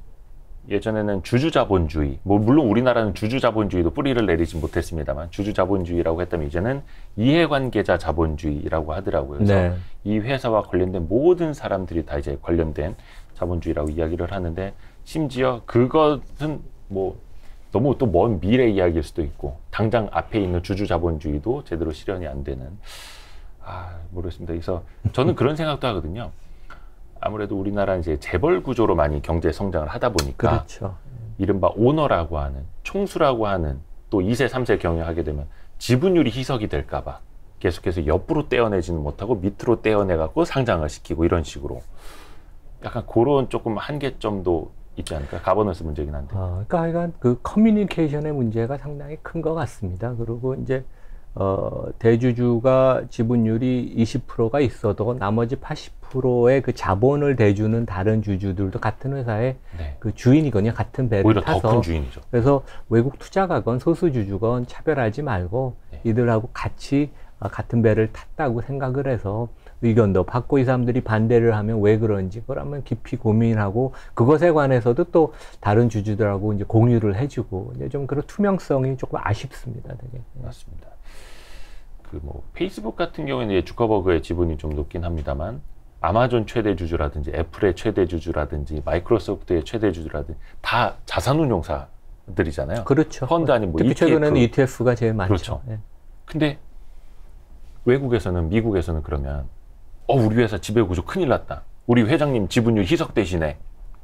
예전에는 주주자본주의, 뭐 물론 우리나라는 주주자본주의도 뿌리를 내리지 못했습니다만 주주자본주의라고 했다면 이제는 이해관계자 자본주의라고 하더라고요. 그래서 네. 이 회사와 관련된 모든 사람들이 다 이제 관련된 자본주의라고 이야기를 하는데 심지어 그것은 뭐 너무 또 먼 미래 이야기일 수도 있고 당장 앞에 있는 주주자본주의도 제대로 실현이 안 되는 모르겠습니다. 그래서 저는 그런 생각도 하거든요. 아무래도 우리나라 이제 재벌 구조로 많이 경제 성장을 하다 보니까 그렇죠. 이른바 오너라고 하는 총수라고 하는 또 2세, 3세 경영하게 되면 지분율이 희석이 될까봐 계속해서 옆으로 떼어내지는 못하고 밑으로 떼어내갖고 상장을 시키고 이런 식으로 약간 그런 조금 한계점도 있지 않을까? 가버넌스 문제긴 한데. 그러니까 그 커뮤니케이션의 문제가 상당히 큰 것 같습니다. 그리고 이제 대주주가 지분율이 20%가 있어도 나머지 80%의 그 자본을 대주는 다른 주주들도 같은 회사의 네. 그 주인이거든요. 같은 배를 오히려 타서. 더 큰 주인이죠. 그래서 외국 투자가건 소수 주주건 차별하지 말고 네. 이들하고 같이 같은 배를 탔다고 생각을 해서 의견도 받고 이 사람들이 반대를 하면 왜 그런지 그걸 한번 깊이 고민하고 그것에 관해서도 또 다른 주주들하고 이제 공유를 해주고 이제 좀 그런 투명성이 조금 아쉽습니다. 되게. 맞습니다. 그 뭐 페이스북 같은 경우에는 주커버그의 지분이 좀 높긴 합니다만 아마존 최대 주주라든지 애플의 최대 주주라든지 마이크로소프트의 최대 주주라든지 다 자산운용사들이잖아요. 그렇죠. 펀드 아닌 뭐 특히 ETF. 최근에는 ETF가 제일 많죠. 그렇죠. 네. 근데 외국에서는 미국에서는 그러면 우리 회사 지배구조 큰일 났다. 우리 회장님 지분율 희석되시네.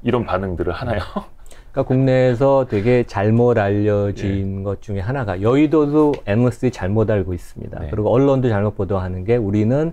이런 반응들을 하나요? 그러니까 국내에서 되게 잘못 알려진 것 중에 하나가 여의도도 애널리스트들이 잘못 알고 있습니다. 네. 그리고 언론도 잘못 보도하는 게 우리는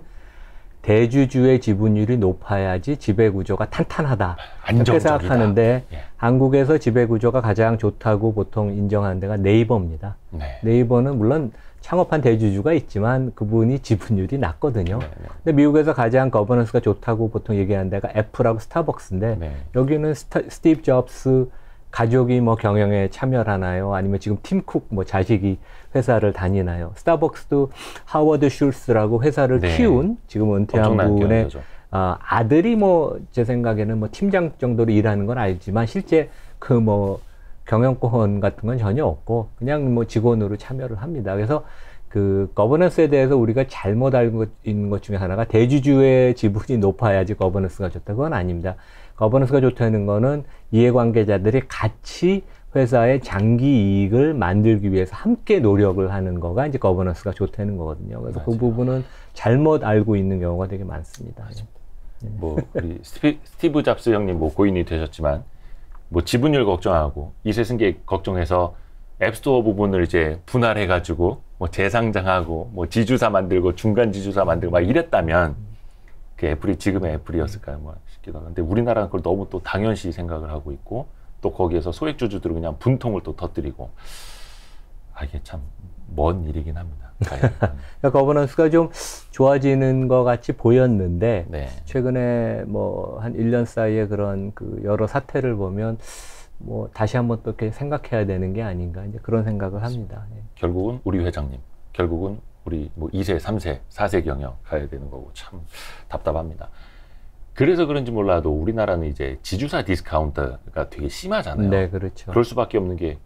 대주주의 지분율이 높아야지 지배구조가 탄탄하다. 이렇게 생각하는데 한국에서 지배구조가 가장 좋다고 보통 인정하는 데가 네이버입니다. 네이버는 물론 창업한 대주주가 있지만 그분이 지분율이 낮거든요. 근데 미국에서 가장 거버넌스가 좋다고 보통 얘기하는 데가 애플하고 스타벅스인데 여기는 스티브 잡스 가족이 뭐 경영에 참여를 하나요? 아니면 지금 팀 쿡 뭐 자식이 회사를 다니나요? 스타벅스도 하워드 슐스라고 회사를 키운 지금 은퇴한 분의 아들이 뭐 제 생각에는 뭐 팀장 정도로 일하는 건 알지만 실제 그 뭐 경영권 같은 건 전혀 없고 그냥 뭐 직원으로 참여를 합니다. 그래서 그 거버넌스에 대해서 우리가 잘못 알고 있는 것 중에 하나가 대주주의 지분이 높아야지 거버넌스가 좋다. 그건 아닙니다. 거버넌스가 좋다는 거는 이해관계자들이 같이 회사의 장기 이익을 만들기 위해서 함께 노력을 하는 거가 이제 거버넌스가 좋다는 거거든요. 그래서 맞아요. 그 부분은 잘못 알고 있는 경우가 되게 많습니다. 뭐 우리 스티브 잡스 형님 뭐 고인이 되셨지만 뭐 지분율 걱정하고 이세 승계 걱정해서 앱스토어 부분을 이제 분할해가지고 뭐 재상장하고 뭐 지주사 만들고 중간 지주사 만들고 막 이랬다면 그 애플이 지금의 애플이었을까요? 뭐 싶기도 하는데 우리나라는 그걸 너무 또 당연시 생각을 하고 있고 또 거기에서 소액주주들은 그냥 분통을 또 터뜨리고 이게 참 먼 일이긴 합니다. 그러니까 거버넌스가 좀 좋아지는 것 같이 보였는데 최근에 뭐 한 1년 사이에 그런 그 여러 사태를 보면 뭐 다시 한번 또 이렇게 생각해야 되는 게 아닌가 이제 그런 생각을 합니다. 결국은 우리 회장님, 결국은 우리 뭐 2세, 3세, 4세 경영 가야 되는 거고 참 답답합니다. 그래서 그런지 몰라도 우리나라는 이제 지주사 디스카운트가 되게 심하잖아요. 네, 그렇죠. 그럴 수밖에 없는 게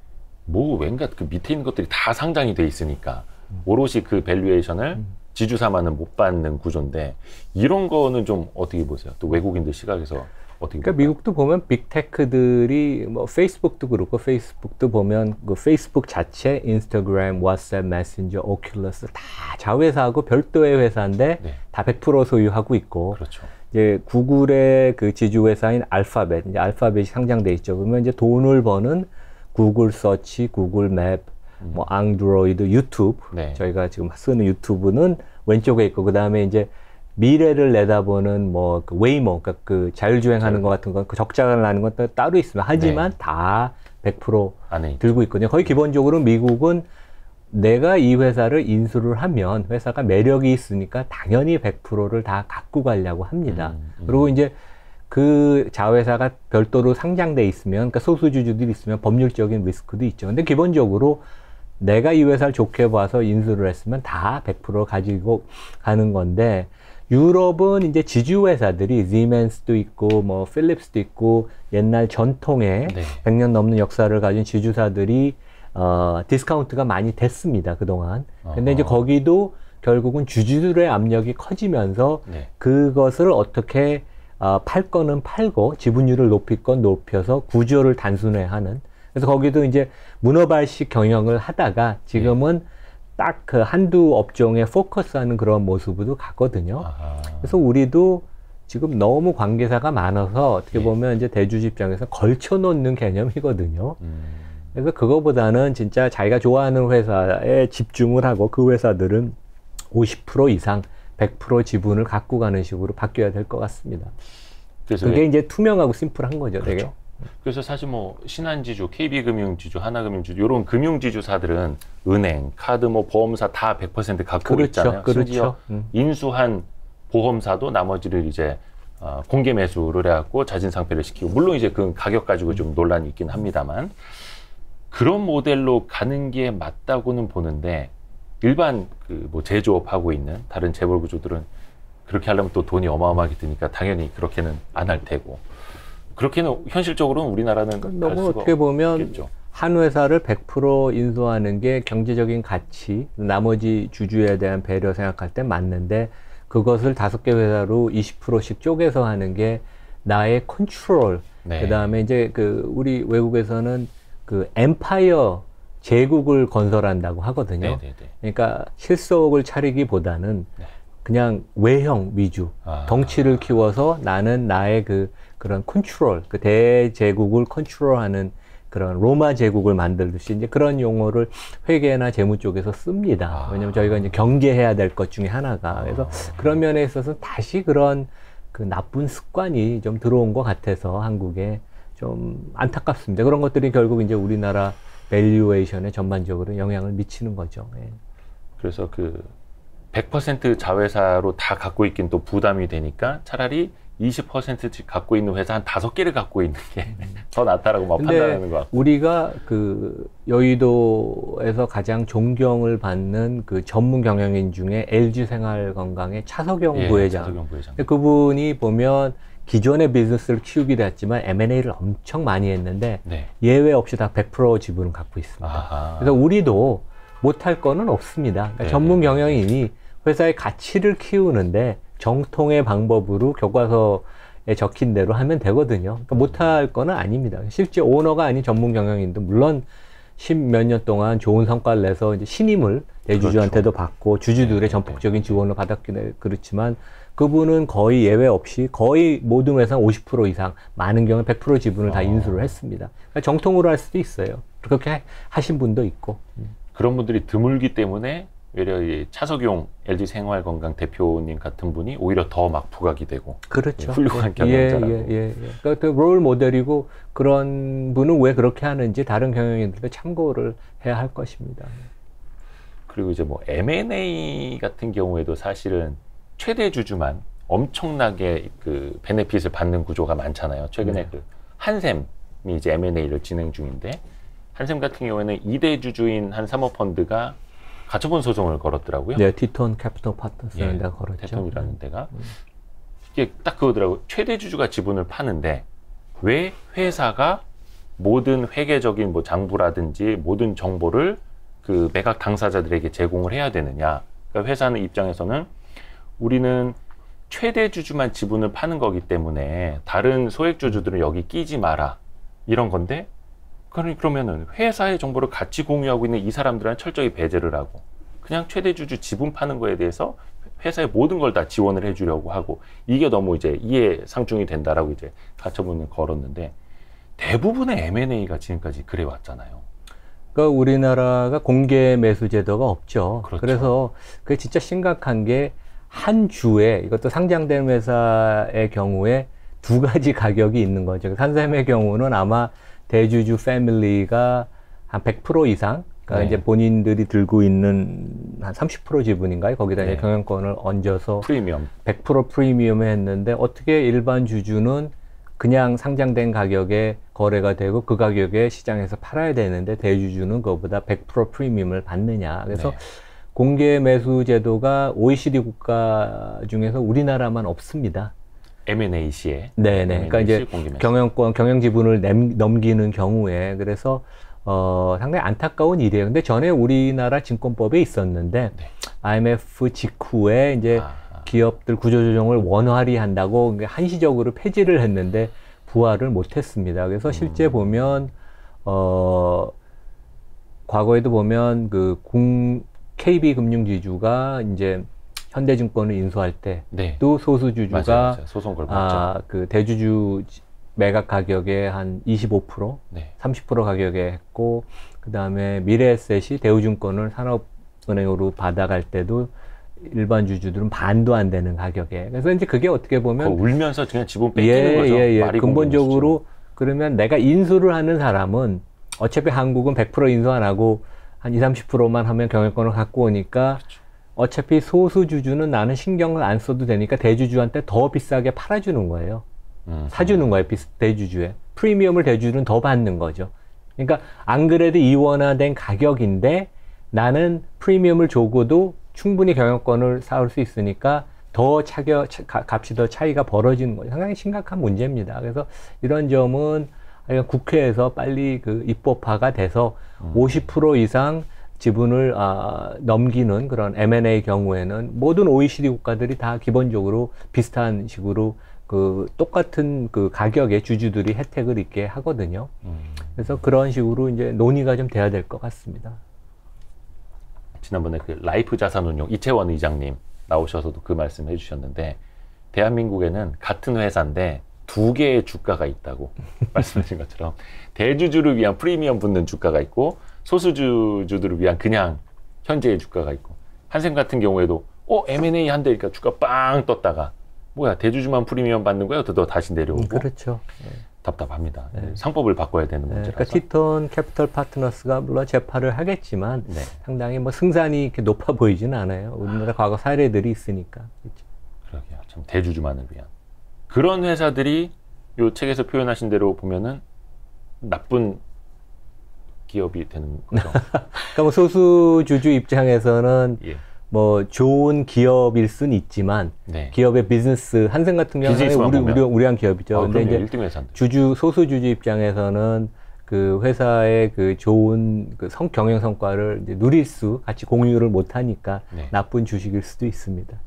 뭐 왠가 그 밑에 있는 것들이 다 상장이 돼 있으니까 오롯이 그 밸류에이션을 지주사만은 못 받는 구조인데 이런 거는 좀 어떻게 보세요? 또 외국인들 시각에서 어떻게 그러니까 미국도 보면 빅테크들이 뭐 페이스북도 그렇고 페이스북도 보면 그 페이스북 자체, 인스타그램, 왓츠앱, 메신저, 오큘러스 다 자회사하고 별도의 회사인데 네. 다 100% 소유하고 있고 그렇죠. 이제 구글의 그 지주회사인 알파벳, 이제 알파벳이 상장돼 있죠. 그러면 이제 돈을 버는 구글 서치, 구글 맵, 뭐 안드로이드, 유튜브, 네. 저희가 지금 쓰는 유튜브는 왼쪽에 있고 그 다음에 이제 미래를 내다보는 뭐 그 웨이모, 그러니까 그 자율주행하는 것 같은 거, 그 적자를 나는 것도 따로 있습니다. 하지만 네. 다 100% 안에 들고 있거든요. 거의 기본적으로 미국은 내가 이 회사를 인수를 하면 회사가 매력이 있으니까 당연히 100%를 다 갖고 가려고 합니다. 그리고 이제 그 자회사가 별도로 상장돼 있으면, 그러니까 소수주주들이 있으면 법률적인 리스크도 있죠. 근데 기본적으로 내가 이 회사를 좋게 봐서 인수를 했으면 다 100% 가지고 가는 건데, 유럽은 이제 지주회사들이 시멘스도 있고, 뭐, 필립스도 있고, 옛날 전통의 네. 100년 넘는 역사를 가진 지주사들이, 디스카운트가 많이 됐습니다, 그동안. 근데 이제 거기도 결국은 주주들의 압력이 커지면서 네. 그것을 어떻게 팔 거는 팔고 지분율을 높일 건 높여서 구조를 단순화하는. 그래서 거기도 이제 문어발식 경영을 하다가 지금은 딱 그 한두 업종에 포커스하는 그런 모습으로 갔거든요. 그래서 우리도 지금 너무 관계사가 많아서 어떻게 보면 이제 대주주 입장에서 걸쳐놓는 개념이거든요. 그래서 그거보다는 진짜 자기가 좋아하는 회사에 집중을 하고 그 회사들은 50% 이상 100% 지분을 갖고 가는 식으로 바뀌어야 될 것 같습니다. 그래서 그게 이제 투명하고 심플한 거죠. 그렇죠. 되게. 그래서 사실 뭐 신한지주, KB금융지주, 하나금융지주 이런 금융지주사들은 은행, 카드, 뭐 보험사 다 100% 갖고 그렇죠. 있잖아요. 그렇죠. 심지어 인수한 보험사도 나머지를 이제 공개 매수를 해갖고 자진상폐를 시키고 물론 이제 그 가격 가지고 좀 논란이 있긴 합니다만 그런 모델로 가는 게 맞다고는 보는데 일반 그 뭐 제조업 하고 있는 다른 재벌 구조들은 그렇게 하려면 또 돈이 어마어마하게 드니까 당연히 그렇게는 안 할 테고 그렇게는 현실적으로는 우리나라는 너무 어떻게 보면 없겠죠. 한 회사를 100% 인수하는 게 경제적인 가치, 나머지 주주에 대한 배려 생각할 때 맞는데 그것을 5개 회사로 20%씩 쪼개서 하는 게 나의 컨트롤. 네. 그다음에 이제 그 우리 외국에서는 그 엠파이어 제국을 건설한다고 하거든요. 네네네. 그러니까 실속을 차리기보다는 네. 그냥 외형 위주, 덩치를 키워서 나는 나의 그런 컨트롤, 그 대제국을 컨트롤하는 그런 로마 제국을 만들듯이 이제 그런 용어를 회계나 재무 쪽에서 씁니다. 왜냐면 저희가 이제 경계해야 될 것 중에 하나가. 그래서 그런 면에 있어서 다시 그런 그 나쁜 습관이 좀 들어온 것 같아서 한국에 좀 안타깝습니다. 그런 것들이 결국 이제 우리나라 밸류에이션에 전반적으로 영향을 미치는 거죠. 예. 그래서 그 100% 자회사로 다 갖고 있긴 또 부담이 되니까 차라리 20%씩 갖고 있는 회사 한 5개를 갖고 있는 게 더 낫다라고 막 판단하는 것 같고. 우리가 그 여의도에서 가장 존경을 받는 그 전문 경영인 중에 LG생활건강의 차석영 부회장. 차석영 부회장. 그분이 보면 기존의 비즈니스를 키우기도 했지만 M&A를 엄청 많이 했는데 네. 예외 없이 다 100% 지분을 갖고 있습니다. 아하. 그래서 우리도 못할 거는 없습니다. 그러니까 전문 경영인이 회사의 가치를 키우는데 정통의 방법으로 교과서에 적힌 대로 하면 되거든요. 그러니까 못할 거는 아닙니다. 실제 오너가 아닌 전문 경영인도 물론 10몇 년 동안 좋은 성과를 내서 이제 신임을 대주주한테도 그렇죠. 받고 주주들의 전폭적인 지원을 받았긴 그렇지만 그분은 거의 예외 없이 거의 모든 회사 50% 이상 많은 경우에 100% 지분을 다 인수를 했습니다. 그러니까 정통으로 할 수도 있어요. 그렇게 하신 분도 있고. 그런 분들이 드물기 때문에 오히려 이 차석용 LG생활건강 대표님 같은 분이 오히려 더 막 부각이 되고 그렇죠. 훌륭한 경영자라고. 그러니까 그 롤 모델이고 그런 분은 왜 그렇게 하는지 다른 경영인들도 참고를 해야 할 것입니다. 그리고 이제 뭐 M&A 같은 경우에도 사실은 최대 주주만 엄청나게 그 베네핏을 받는 구조가 많잖아요. 최근에 그 한샘이 이제 M&A를 진행 중인데 한샘 같은 경우에는 2대 주주인 한 사모펀드가 가처분 소송을 걸었더라고요. 네, 티톤 캐피털 파트너스라는 데가 걸었죠. 티톤이라는 데가 이게 딱 그거더라고요. 최대 주주가 지분을 파는데 왜 회사가 모든 회계적인 뭐 장부라든지 모든 정보를 그 매각 당사자들에게 제공을 해야 되느냐. 그러니까 회사는 입장에서는 우리는 최대 주주만 지분을 파는 거기 때문에 다른 소액 주주들은 여기 끼지 마라. 이런 건데 그러면은 회사의 정보를 같이 공유하고 있는 이 사람들은 철저히 배제를 하고 그냥 최대 주주 지분 파는 거에 대해서 회사의 모든 걸 다 지원을 해주려고 하고 이게 너무 이제 이해상충이 된다라고 이제 가처분을 걸었는데 대부분의 M&A가 지금까지 그래 왔잖아요. 그러니까 우리나라가 공개 매수 제도가 없죠. 그렇죠. 그래서 그게 진짜 심각한 게 한 주에 이것도 상장된 회사의 경우에 두 가지 가격이 있는 거죠. 산삼의 경우는 아마 대주주 패밀리가 한 100% 이상, 그러니까 이제 본인들이 들고 있는 한 30% 지분인가요? 거기다 이제 경영권을 얹어서 프리미엄 100% 프리미엄을 했는데 어떻게 일반 주주는 그냥 상장된 가격에 거래가 되고 그 가격에 시장에서 팔아야 되는데 대주주는 그거보다 100% 프리미엄을 받느냐. 그래서 공개 매수 제도가 OECD 국가 중에서 우리나라만 없습니다. M&A 시에. 네네. 그러니까 이제 경영권, 경영 지분을 넘기는 경우에 그래서 상당히 안타까운 일이에요. 근데 전에 우리나라 증권법에 있었는데 IMF 직후에 이제 기업들 구조조정을 원활히 한다고 한시적으로 폐지를 했는데 부활을 못했습니다. 그래서 실제 보면 과거에도 보면 KB금융지주가 이제 현대증권을 인수할 때또 소수주주가 맞아요. 소송 걸었죠. 그 대주주 매각 가격에 한 25%, 30% 가격에 했고 그 다음에 미래에셋이 대우증권을 산업은행으로 받아갈 때도 일반 주주들은 반도 안 되는 가격에. 그래서 이제 그게 어떻게 보면 울면서 그냥 지분 뺏기는 거죠. 말이 근본적으로 그러면 내가 인수를 하는 사람은 어차피 한국은 100% 인수 안 하고 한 20, 30%만 하면 경영권을 갖고 오니까 어차피 소수 주주는 나는 신경을 안 써도 되니까 대주주한테 더 비싸게 팔아주는 거예요. 사주는 거예요. 대주주에. 프리미엄을 대주주는 더 받는 거죠. 그러니까 안 그래도 이원화된 가격인데 나는 프리미엄을 줘고도 충분히 경영권을 쌓을 수 있으니까 더 값이 더 차이가 벌어지는 거죠. 상당히 심각한 문제입니다. 그래서 이런 점은 국회에서 빨리 입법화가 돼서 50% 이상 지분을 넘기는 그런 M&A 경우에는 모든 OECD 국가들이 다 기본적으로 비슷한 식으로 똑같은 가격의 주주들이 혜택을 있게 하거든요. 그래서 그런 식으로 이제 논의가 좀 돼야 될 것 같습니다. 지난번에 라이프 자산운용 이채원 의장님 나오셔서도 그 말씀 해주셨는데 대한민국에는 같은 회사인데 두 개의 주가가 있다고 말씀하신 것처럼 대주주를 위한 프리미엄 붙는 주가가 있고 소수주주들을 위한 그냥 현재의 주가가 있고 한샘 같은 경우에도 M&A 한대 그러니까 주가 빵 떴다가 뭐야 대주주만 프리미엄 받는 거야? 또 다시 내려오고 그렇죠. 답답합니다. 상법을 바꿔야 되는 문제라서. 그러니까 티톤 캐피털 파트너스가 물론 재판을 하겠지만 상당히 뭐 승산이 이렇게 높아 보이지는 않아요. 우리나라 과거 사례들이 있으니까. 그렇죠. 그러게요. 참 대주주만을 위한. 그런 회사들이 요 책에서 표현하신 대로 보면은 나쁜 기업이 되는 거죠. 그러니까 뭐 소수주주 입장에서는 뭐 좋은 기업일 수는 있지만 기업의 비즈니스 한샘 같은 경우는 우리한 기업이죠. 근데 이제 1등 회사인데. 소수주주 입장에서는 그 회사의 좋은 경영 성과를 이제 누릴 같이 공유를 못 하니까 나쁜 주식일 수도 있습니다.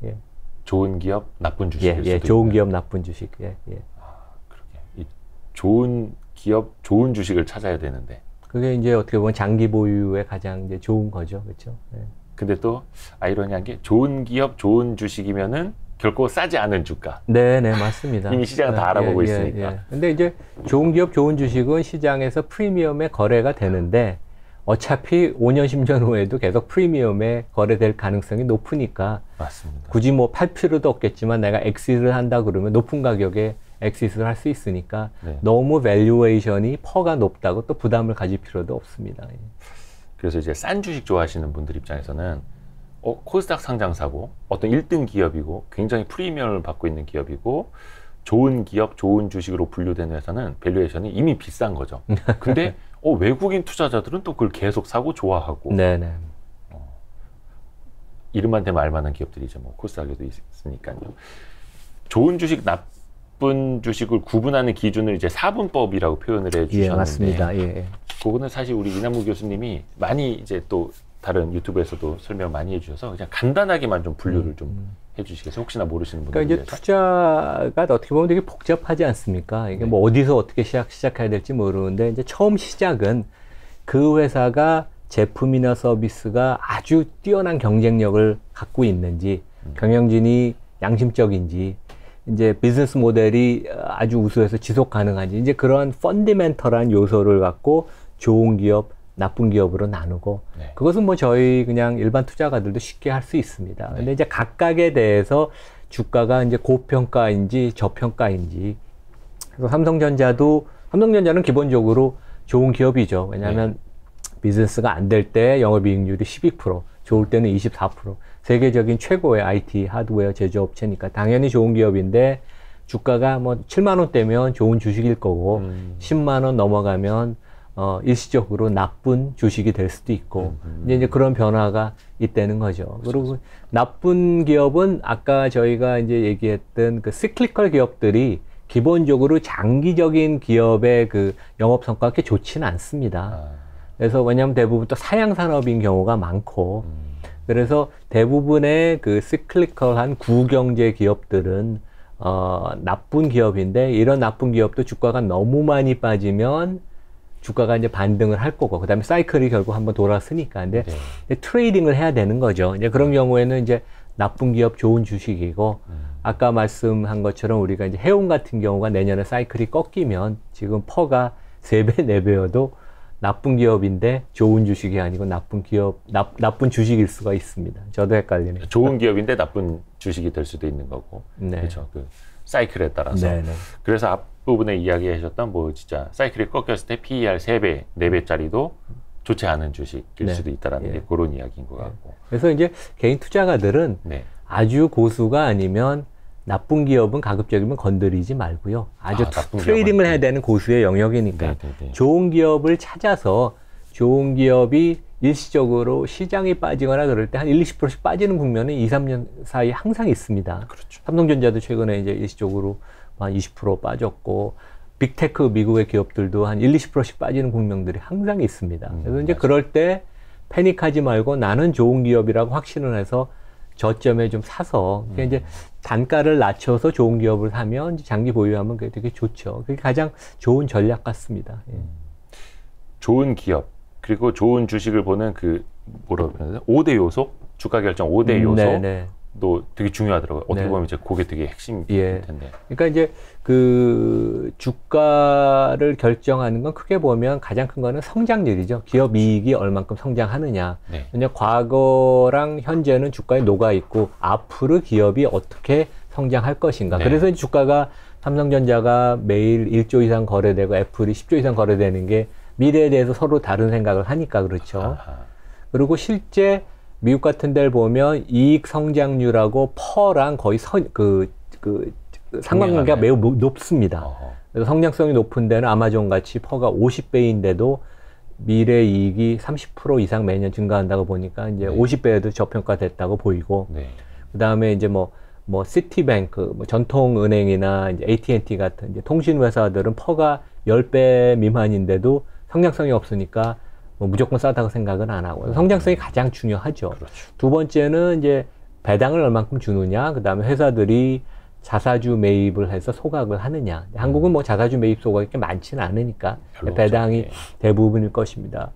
좋은 기업, 나쁜 주식일 수도 좋은 기업, 나쁜 주식. 그러게. 이 좋은 기업, 좋은 주식을 찾아야 되는데. 그게 이제 어떻게 보면 장기 보유에 가장 이제 좋은 거죠, 그렇죠? 근데 또 아이러니한 게 좋은 기업, 좋은 주식이면은 결코 싸지 않은 주가. 네, 맞습니다. 이미 시장은 다 알아보고 있으니까. 근데 이제 좋은 기업, 좋은 주식은 시장에서 프리미엄에 거래가 되는데 어차피 5년, 10년 후에도 계속 프리미엄에 거래될 가능성이 높으니까 맞습니다. 굳이 뭐 팔 필요도 없겠지만 내가 엑시트를 한다 그러면 높은 가격에 엑시트를 할 수 있으니까 너무 밸류에이션이 퍼가 높다고 또 부담을 가질 필요도 없습니다. 그래서 이제 싼 주식 좋아하시는 분들 입장에서는 코스닥 상장사고 어떤 1등 기업이고 굉장히 프리미엄을 받고 있는 기업이고 좋은 기업, 좋은 주식으로 분류되는 회사는 밸류에이션이 이미 비싼 거죠. 근데 외국인 투자자들은 또 그걸 계속 사고 좋아하고 이름만 대면 알만한 기업들이 이제 뭐 코스닥에도 있으니까요. 좋은 주식, 나쁜 주식을 구분하는 기준을 이제 4분법이라고 표현을 해주셨는데, 예, 맞습니다. 예. 그거는 사실 우리 이남무 교수님이 많이 이제 또 다른 유튜브에서도 설명 많이 해주셔서 그냥 간단하게만 좀 분류를 좀 해주시겠어요? 혹시나 모르시는 분들 그러니까 이제 투자가 어떻게 보면 되게 복잡하지 않습니까? 이게 뭐 어디서 어떻게 시작해야 될지 모르는데 이제 처음 시작은 그 회사가 제품이나 서비스가 아주 뛰어난 경쟁력을 갖고 있는지, 경영진이 양심적인지, 이제 비즈니스 모델이 아주 우수해서 지속 가능한지, 이제 그런 펀디멘털한 요소를 갖고 좋은 기업, 나쁜 기업으로 나누고, 그것은 뭐 저희 그냥 일반 투자가들도 쉽게 할 수 있습니다. 근데 이제 각각에 대해서 주가가 이제 고평가인지 저평가인지, 그래서 삼성전자는 기본적으로 좋은 기업이죠. 왜냐하면 비즈니스가 안 될 때 영업이익률이 12%, 좋을 때는 24%. 세계적인 최고의 IT 하드웨어 제조업체니까 당연히 좋은 기업인데 주가가 뭐 7만 원대면 좋은 주식일 거고 10만 원 넘어가면 일시적으로 나쁜 주식이 될 수도 있고 이제 그런 변화가 있다는 거죠. 그리고 나쁜 기업은 아까 저희가 이제 얘기했던 그 시클리컬 기업들이 기본적으로 장기적인 기업의 그 영업 성과가 그렇게 좋지는 않습니다. 그래서 왜냐하면 대부분 또 사양 산업인 경우가 많고 그래서 대부분의 그 시클리컬한 구경제 기업들은 나쁜 기업인데 이런 나쁜 기업도 주가가 너무 많이 빠지면 주가가 이제 반등을 할 거고 그다음에 사이클이 결국 한번 돌았으니까 근데 트레이딩을 해야 되는 거죠. 이제 그런 경우에는 이제 나쁜 기업 좋은 주식이고 아까 말씀한 것처럼 우리가 이제 해운 같은 경우가 내년에 사이클이 꺾이면 지금 퍼가 3배, 4배여도 나쁜 기업인데 좋은 주식이 아니고 나쁜 기업, 나쁜 주식일 수가 있습니다. 저도 헷갈리네요. 좋은 기업인데 나쁜 주식이 될 수도 있는 거고. 네. 그렇죠. 그 사이클에 따라서. 네네. 그래서 앞부분에 이야기하셨던 뭐 진짜 사이클이 꺾였을 때 PER 3배, 4배짜리도 좋지 않은 주식일 수도 있다라는 게 그런 이야기인 것 같고. 그래서 이제 개인 투자가들은 아주 고수가 아니면 나쁜 기업은 가급적이면 건드리지 말고요. 아주 트레이딩을 해야 되는 고수의 영역이니까 좋은 기업을 찾아서 좋은 기업이 일시적으로 시장이 빠지거나 그럴 때 한 20%씩 빠지는 국면은 2, 3년 사이에 항상 있습니다. 그렇죠. 삼성전자도 최근에 이제 일시적으로 한 20% 빠졌고 빅테크 미국의 기업들도 한 20%씩 빠지는 국면들이 항상 있습니다. 그래서 이제 그럴 때 패닉하지 말고 나는 좋은 기업이라고 확신을 해서 저점에 좀 사서 이제 단가를 낮춰서 좋은 기업을 사면 장기 보유하면 그게 되게 좋죠. 그게 가장 좋은 전략 같습니다. 예. 좋은 기업 그리고 좋은 주식을 보는 그 뭐라고 해야 되나 5대 요소 주가 결정 5대 요소도 되게 중요하더라고요. 어떻게 보면 이제 그게 되게 핵심일 텐데. 그러니까 이제 그 주가를 결정하는 건 크게 보면 가장 큰 거는 성장률이죠. 기업 이익이 얼만큼 성장하느냐. 왜냐하면 과거랑 현재는 주가에 녹아 있고 앞으로 기업이 어떻게 성장할 것인가. 그래서 주가가 삼성전자가 매일 1조 이상 거래되고 애플이 10조 이상 거래되는 게 미래에 대해서 서로 다른 생각을 하니까 그렇죠. 그리고 실제 미국 같은 데를 보면 이익 성장률하고 퍼랑 거의 상관관계가 매우 높습니다. 그래서 성장성이 높은 데는 아마존 같이 퍼가 50배인데도 미래 이익이 30% 이상 매년 증가한다고 보니까 이제 50배에도 저평가됐다고 보이고 그 다음에 이제 뭐 시티뱅크, 전통은행이나 이제 AT&T 같은 이제 통신회사들은 퍼가 10배 미만인데도 성장성이 없으니까 무조건 싸다고 생각은 안 하고 성장성이 가장 중요하죠. 두 번째는 이제 배당을 얼만큼 주느냐, 그 다음에 회사들이 자사주 매입을 해서 소각을 하느냐. 한국은 뭐 자사주 매입 소각이 그렇게 많지는 않으니까 배당이 대부분일 것입니다.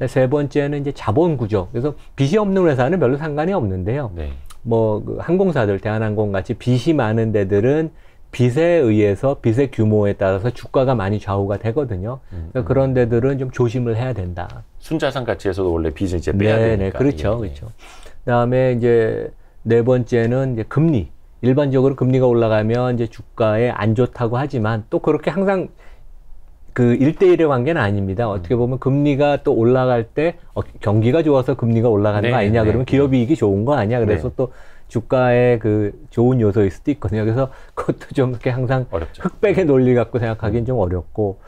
세 번째는 이제 자본 구조. 그래서 빚이 없는 회사는 별로 상관이 없는데요. 뭐 그 항공사들, 대한항공 같이 빚이 많은 데들은 빚에 의해서 빚의 규모에 따라서 주가가 많이 좌우가 되거든요. 그러니까 그런 데들은 좀 조심을 해야 된다. 순자산 가치에서도 원래 빚을 이제 빼야 되니까. 그렇죠, 그렇죠. 그다음에 이제 네 번째는 이제 금리. 일반적으로 금리가 올라가면 이제 주가에 안 좋다고 하지만 또 그렇게 항상 그 1대1의 관계는 아닙니다. 어떻게 보면 금리가 또 올라갈 때 경기가 좋아서 금리가 올라가는 거 아니냐 그러면 기업 이익이 좋은 거 아니야. 그래서 또 주가의 그 좋은 요소일 수도 있거든요. 그래서 그것도 좀 이렇게 항상 어렵죠. 흑백의 논리 갖고 생각하기는 좀 어렵고.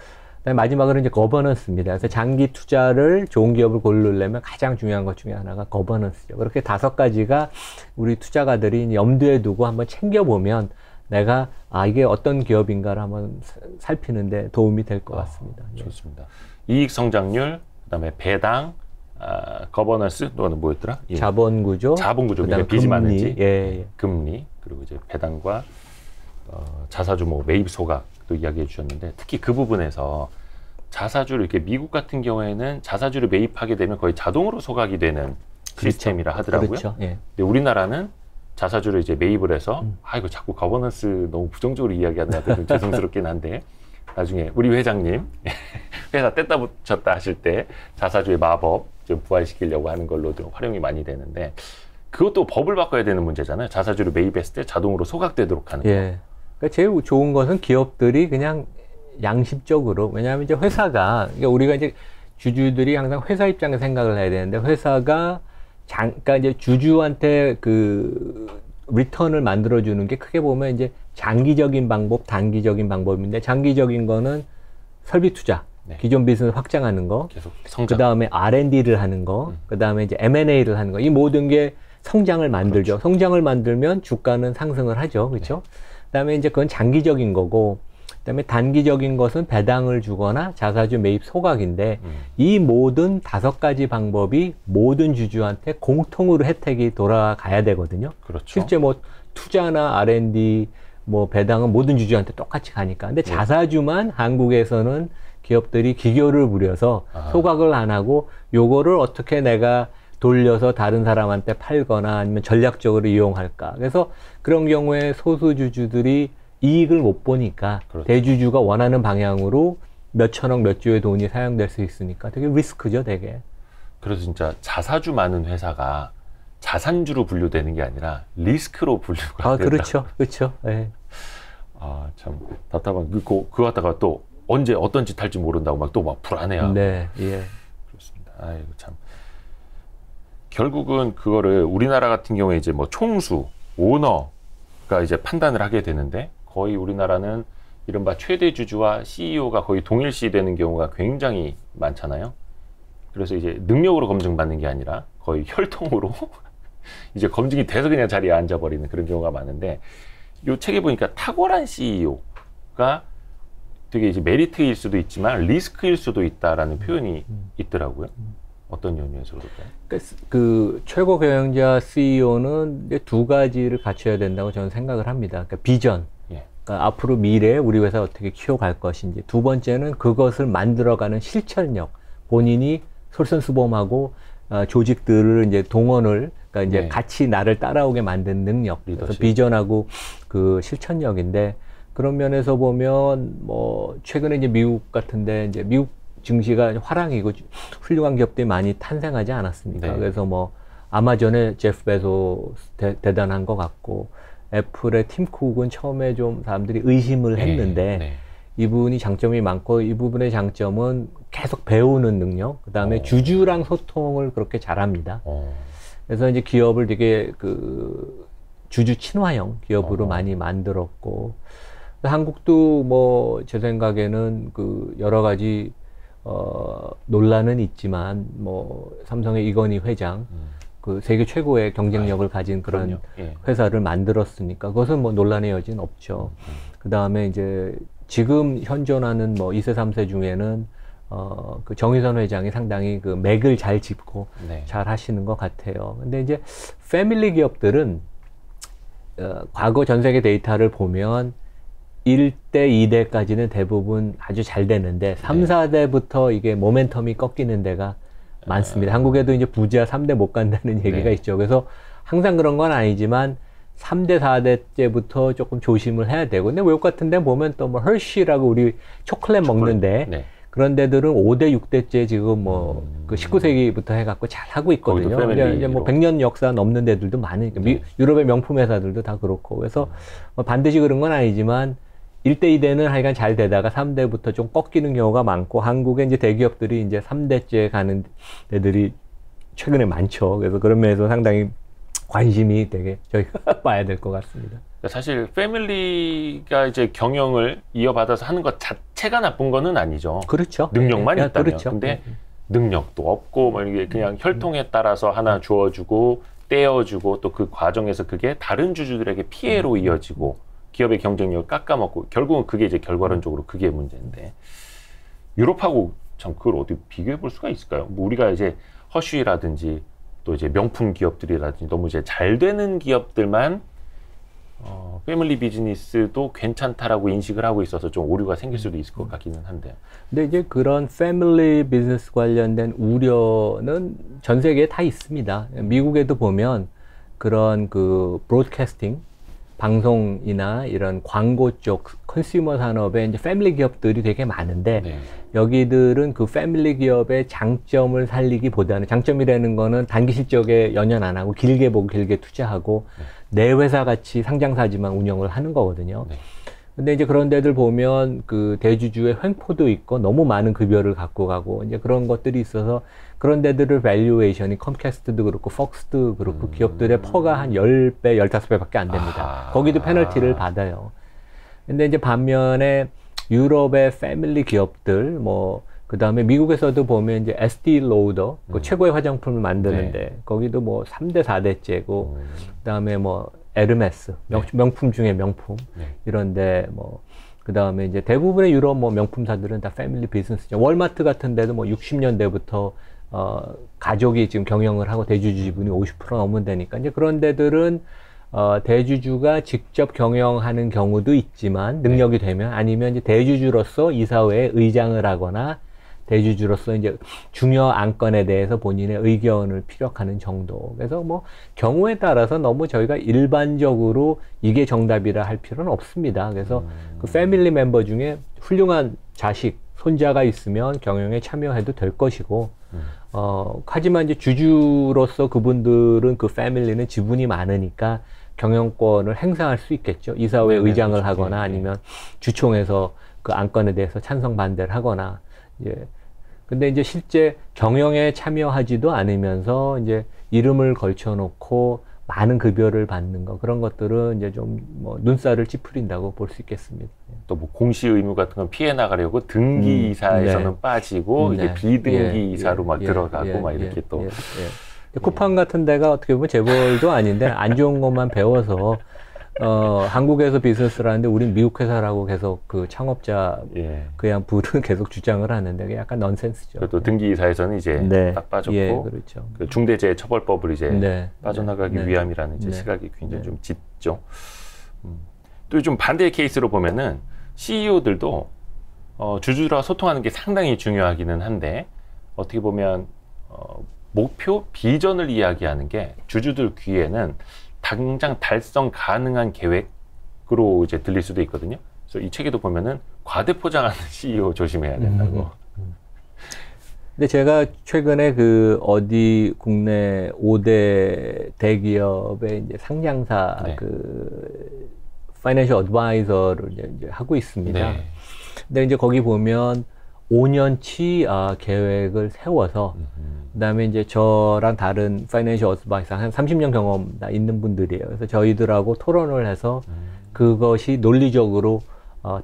그다음에 마지막으로 이제 거버넌스입니다. 그래서 장기 투자를 좋은 기업을 고르려면 가장 중요한 것 중에 하나가 거버넌스죠. 그렇게 5가지가 우리 투자가들이 염두에 두고 한번 챙겨보면 내가 이게 어떤 기업인가를 한번 살피는데 도움이 될 것 같습니다. 좋습니다. 이익 성장률, 그다음에 배당, 거버넌스, 또는 뭐였더라? 자본구조, 그다음에 빚이 많은지, 금리, 그리고 이제 배당과 자사주 뭐 매입 소각도 이야기해 주셨는데, 특히 그 부분에서 자사주를 이렇게 미국 같은 경우에는 자사주를 매입하게 되면 거의 자동으로 소각이 되는 시스템이라 하더라고요. 그렇죠. 예. 근데 우리나라는 자사주를 이제 매입을 해서 이거 자꾸 거버넌스 너무 부정적으로 이야기하는 것 같아서 죄송스럽긴 한데, 나중에 우리 회장님 회사 뗐다 붙였다 하실 때 자사주의 마법 좀 부활시키려고 하는 걸로 좀 활용이 많이 되는데, 그것도 법을 바꿔야 되는 문제잖아요. 자사주를 매입했을 때 자동으로 소각되도록 하는 거. 그러니까 제일 좋은 것은 기업들이 그냥 양심적으로, 왜냐하면 이제 회사가, 그러니까 우리가 이제 주주들이 항상 회사 입장에서 생각을 해야 되는데, 회사가 그러니까 이제 주주한테 그 리턴을 만들어주는 게 크게 보면 이제 장기적인 방법, 단기적인 방법인데, 장기적인 거는 설비 투자, 기존 비즈니스 확장하는 거, 계속 성장. 그 다음에 R&D를 하는 거, 그 다음에 이제 M&A를 하는 거, 이 모든 게 성장을 만들죠. 그렇죠. 성장을 만들면 주가는 상승을 하죠. 그렇죠? 그 다음에 이제 그건 장기적인 거고, 그다음에 단기적인 것은 배당을 주거나 자사주 매입 소각인데, 이 모든 5가지 방법이 모든 주주한테 공통으로 혜택이 돌아가야 되거든요. 그렇죠. 실제 뭐 투자나 R&D, 뭐 배당은 모든 주주한테 똑같이 가니까. 근데 자사주만 한국에서는 기업들이 기교를 부려서 소각을 안 하고, 요거를 어떻게 내가 돌려서 다른 사람한테 팔거나 아니면 전략적으로 이용할까. 그래서 그런 경우에 소수 주주들이 이익을 못 보니까, 그렇죠. 대주주가 원하는 방향으로 몇 천억, 몇 조의 돈이 사용될 수 있으니까 되게 리스크죠, 되게. 그래서 진짜 자사주 많은 회사가 자산주로 분류되는 게 아니라 리스크로 분류가 된다. 그렇죠, 그렇죠. 네. 참 답답한. 그거 갖다가 또 언제 어떤 짓 할지 모른다고 막 또 막 불안해하고. 네, 예. 그렇습니다. 아이고 참. 결국은 그거를 우리나라 같은 경우에 이제 뭐 총수, 오너가 이제 판단을 하게 되는데, 거의 우리나라는 이른바 최대 주주와 CEO가 거의 동일시되는 경우가 굉장히 많잖아요. 그래서 이제 능력으로 검증받는 게 아니라 거의 혈통으로 이제 검증이 돼서 그냥 자리에 앉아버리는 그런 경우가 많은데, 이 책에 보니까 탁월한 CEO가 되게 이제 메리트일 수도 있지만 리스크일 수도 있다라는 표현이 있더라고요. 어떤 의미에서 그럴까요? 그 최고 경영자 CEO는 이제 2가지를 갖춰야 된다고 저는 생각을 합니다. 그러니까 비전. 그러니까 앞으로 미래에 우리 회사 어떻게 키워갈 것인지. 2번째는 그것을 만들어가는 실천력. 본인이 솔선수범하고 조직들을 이제 동원을, 그러니까 이제 같이 나를 따라오게 만든 능력. 그래서 비전하고 그 실천력인데, 그런 면에서 보면 뭐 최근에 이제 미국 같은데 이제 미국 증시가 화랑이고 훌륭한 기업들이 많이 탄생하지 않았습니까? 그래서 뭐 아마존의 제프 베조스 대단한 것 같고, 애플의 팀 쿡은 처음에 좀 사람들이 의심을 했는데, 이분이 장점이 많고, 이 부분의 장점은 계속 배우는 능력, 그 다음에 주주랑 소통을 그렇게 잘합니다. 그래서 이제 기업을 되게 그 주주 친화형 기업으로 많이 만들었고, 한국도 뭐 제 생각에는 그 여러 가지 논란은 있지만, 뭐 삼성의 이건희 회장, 그 세계 최고의 경쟁력을 가진 그런 회사를 만들었으니까 그것은 뭐 논란의 여지는 없죠. 그 다음에 이제 지금 현존하는 뭐 2세, 3세 중에는 그 정의선 회장이 상당히 그 맥을 잘 짚고 잘 하시는 것 같아요. 근데 이제 패밀리 기업들은 과거 전 세계 데이터를 보면 1대, 2대까지는 대부분 아주 잘 되는데 3, 4대부터 이게 모멘텀이 꺾이는 데가 많습니다. 한국에도 이제 부자 3대 못 간다는 얘기가 있죠. 그래서 항상 그런 건 아니지만 3대, 4대째부터 조금 조심을 해야 되고, 근데 외국 같은 데 보면 또 뭐 헐시라고 우리 초콜릿 먹는데 그런 데들은 5대, 6대째 지금 뭐 그 19세기부터 해갖고 잘 하고 있거든요. 이제 뭐 100년 역사 넘는 데들도 많으니까 유럽의 명품 회사들도 다 그렇고, 그래서 뭐 반드시 그런 건 아니지만 1대, 2대는 하여간 잘 되다가 3대부터 좀 꺾이는 경우가 많고, 한국에 이제 대기업들이 이제 3대째 가는 데들이 최근에 많죠. 그래서 그런 면에서 상당히 관심이 되게 저희가 봐야 될 것 같습니다. 사실 패밀리가 이제 경영을 이어받아서 하는 것 자체가 나쁜 거는 아니죠. 그렇죠. 능력만 있다면. 그렇죠. 근데 능력도 없고 뭐 이게 그냥 혈통에 따라서 하나 주어주고 떼어주고, 또 그 과정에서 그게 다른 주주들에게 피해로 이어지고, 기업의 경쟁력을 깎아먹고 결국은 그게 이제 결과론적으로 그게 문제인데 유럽하고 참 그걸 어떻게 비교해 볼 수가 있을까요? 뭐 우리가 이제 허쉬라든지 또 이제 명품 기업들이라든지 너무 이제 잘 되는 기업들만 패밀리 비즈니스도 괜찮다라고 인식을 하고 있어서 좀 오류가 생길 수도 있을 것 같기는 한데요. 근데 이제 그런 패밀리 비즈니스 관련된 우려는 전 세계에 다 있습니다. 미국에도 보면 그런 그 브로드캐스팅 방송이나 이런 광고 쪽 컨슈머 산업에 이제 패밀리 기업들이 되게 많은데 네. 여기들은 그 패밀리 기업의 장점을 살리기보다는 장점이라는 거는 단기 실적에 연연 안 하고 길게 보고 길게 투자하고 네. 내 회사 같이 상장사지만 운영을 하는 거거든요. 네. 근데 이제 그런 데들 보면 그 대주주의 횡포도 있고 너무 많은 급여를 갖고 가고 이제 그런 것들이 있어서 그런 데들을 밸류에이션이 컴캐스트도 그렇고 퍽스도 그렇고 기업들의 퍼가 한 10배, 15배밖에 안 됩니다. 거기도 페널티를 받아요. 근데 이제 반면에 유럽의 패밀리 기업들 뭐 그다음에 미국에서도 보면 이제 에스티 로더 그 최고의 화장품을 만드는데 네. 거기도 뭐 3대 4대째고 그다음에 뭐 에르메스 명품 중에 명품 네. 이런데 뭐 그다음에 이제 대부분의 유럽 뭐 명품사들은 다 패밀리 비즈니스죠. 월마트 같은 데도 뭐 60년대부터 가족이 지금 경영을 하고 대주주 지분이 50% 넘는다니까 이제 그런 데들은 대주주가 직접 경영하는 경우도 있지만 능력이 네. 되면 아니면 이제 대주주로서 이사회에 의장을 하거나 대주주로서 이제 중요 안건에 대해서 본인의 의견을 피력하는 정도. 그래서 뭐 경우에 따라서 너무 저희가 일반적으로 이게 정답이라 할 필요는 없습니다. 그래서 그 패밀리 멤버 중에 훌륭한 자식, 손자가 있으면 경영에 참여해도 될 것이고, 하지만 이제 주주로서 그분들은 그 패밀리는 지분이 많으니까 경영권을 행사할 수 있겠죠. 이사회 의장을 그렇죠. 하거나 아니면 주총에서 그 안건에 대해서 찬성 반대를 하거나, 예. 근데 이제 실제 경영에 참여하지도 않으면서 이제 이름을 걸쳐놓고 많은 급여를 받는 거 그런 것들은 이제 좀 뭐 눈살을 찌푸린다고 볼 수 있겠습니다. 또 뭐 공시 의무 같은 건 피해 나가려고 등기 이사에서는 네. 빠지고 이제 비등기 이사로 막 들어가고 막 이렇게 또 쿠팡 같은 데가 어떻게 보면 재벌도 아닌데 안 좋은 것만 배워서 한국에서 비즈니스를 하는데 우린 미국 회사라고 계속 그 창업자 그냥 부를 계속 주장을 하는데 그게 약간 넌센스죠. 또 등기이사에서는 이제 네. 딱 빠졌고 예, 그렇죠. 그 중대재해처벌법을 이제 네. 빠져나가기 네. 위함이라는 이제 네. 시각이 굉장히 좀 짙죠. 또 좀 반대의 케이스로 보면은 CEO들도 주주들과 소통하는 게 상당히 중요하기는 한데 어떻게 보면 목표, 비전을 이야기하는 게 주주들 귀에는 당장 달성 가능한 계획으로 이제 들릴 수도 있거든요. 그래서 이 책에도 보면은 과대 포장하는 CEO 조심해야 된다고. 근데 제가 최근에 그 어디 국내 5대 대기업의 이제 상장사 네. 그 파이낸셜 어드바이저를 이제 하고 있습니다. 네. 근데 이제 거기 보면 5년치 계획을 세워서 그다음에 이제 저랑 다른 파이낸셜 어드바이저 한 30년 경험 다 있는 분들이에요. 그래서 저희들하고 토론을 해서 그것이 논리적으로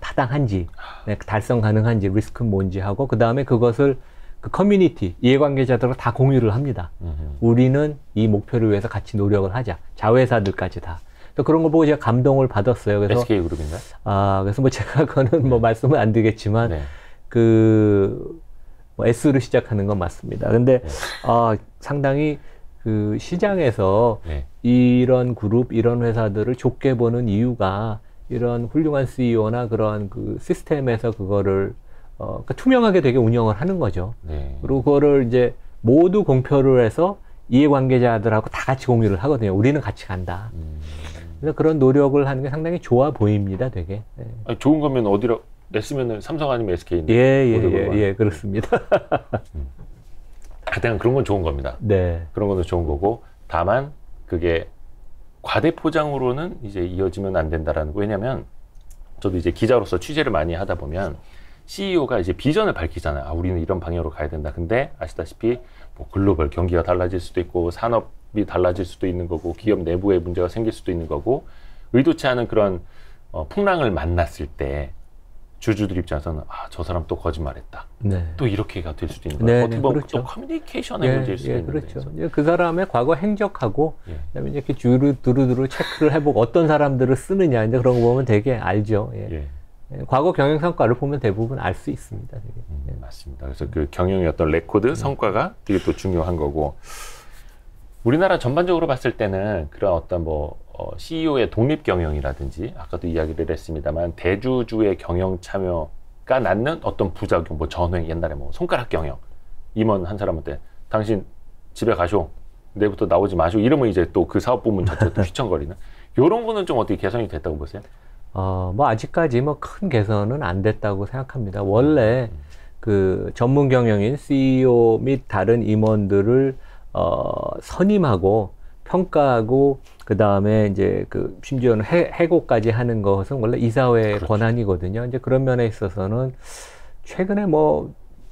타당한지, 달성 가능한지, 리스크는 뭔지 하고 그다음에 그것을 그 커뮤니티, 이해관계자들과 다 공유를 합니다. 우리는 이 목표를 위해서 같이 노력을 하자. 자회사들까지 다. 그런 걸 보고 제가 감동을 받았어요. 그래서 SK그룹인가요? 그래서 뭐 제가 그거는 뭐 말씀은 안 드리겠지만 네. 뭐 S로 시작하는 건 맞습니다. 근데 상당히 그 시장에서 네. 이런 그룹, 이런 회사들을 좋게 보는 이유가 이런 훌륭한 CEO나 그런 그 시스템에서 그거를 그러니까 투명하게 되게 운영을 하는 거죠. 네. 그리고 그거를 이제 모두 공표를 해서 이해관계자들하고 다 같이 공유를 하거든요. 우리는 같이 간다. 그래서 그런 노력을 하는 게 상당히 좋아 보입니다, 되게. 네. 아니, 좋은 거면 어디로 냈으면은 삼성 아니면 SK인데. 예, 그렇습니다. 하여튼 그런 건 좋은 겁니다. 네. 그런 거는 좋은 거고, 다만 그게 과대 포장으로는 이제 이어지면 안 된다라는 거. 왜냐면 저도 이제 기자로서 취재를 많이 하다 보면 CEO가 이제 비전을 밝히잖아요. 우리는 이런 방향으로 가야 된다. 근데 아시다시피 뭐 글로벌 경기가 달라질 수도 있고 산업이 달라질 수도 있는 거고 기업 내부에 문제가 생길 수도 있는 거고 의도치 않은 그런 풍랑을 만났을 때 주주들 입장에서는 저 사람 또 거짓말했다. 네. 또 이렇게가 될 수도 있는 거예요. 어떻게 보면 그렇죠. 또 커뮤니케이션의 문제일 수도 있는데. 그렇죠. 그 사람의 과거 행적하고 그다음에 이렇게 두루두루 체크를 해보고 어떤 사람들을 쓰느냐 이제 그런 거 보면 되게 알죠. 과거 경영 성과를 보면 대부분 알 수 있습니다. 되게. 맞습니다. 그래서 그 경영의 어떤 레코드 성과가 되게 또 중요한 거고. 우리나라 전반적으로 봤을 때는 그런 어떤 CEO의 독립 경영이라든지 아까도 이야기를 했습니다만 대주주의 경영 참여가 낳는 어떤 부작용, 전횡, 옛날에 손가락 경영, 임원 한 사람한테 당신 집에 가쇼, 내일부터 나오지 마쇼 이러면 이제 또 그 사업 부문 자체가 휘청거리는 이런 거는 좀 어떻게 개선이 됐다고 보세요? 아직까지 큰 개선은 안 됐다고 생각합니다. 원래 그 전문 경영인 CEO 및 다른 임원들을 선임하고 평가하고 그 다음에 이제 심지어는 해고까지 하는 것은 원래 이사회의 그렇죠. 권한이거든요. 이제 그런 면에 있어서는 최근에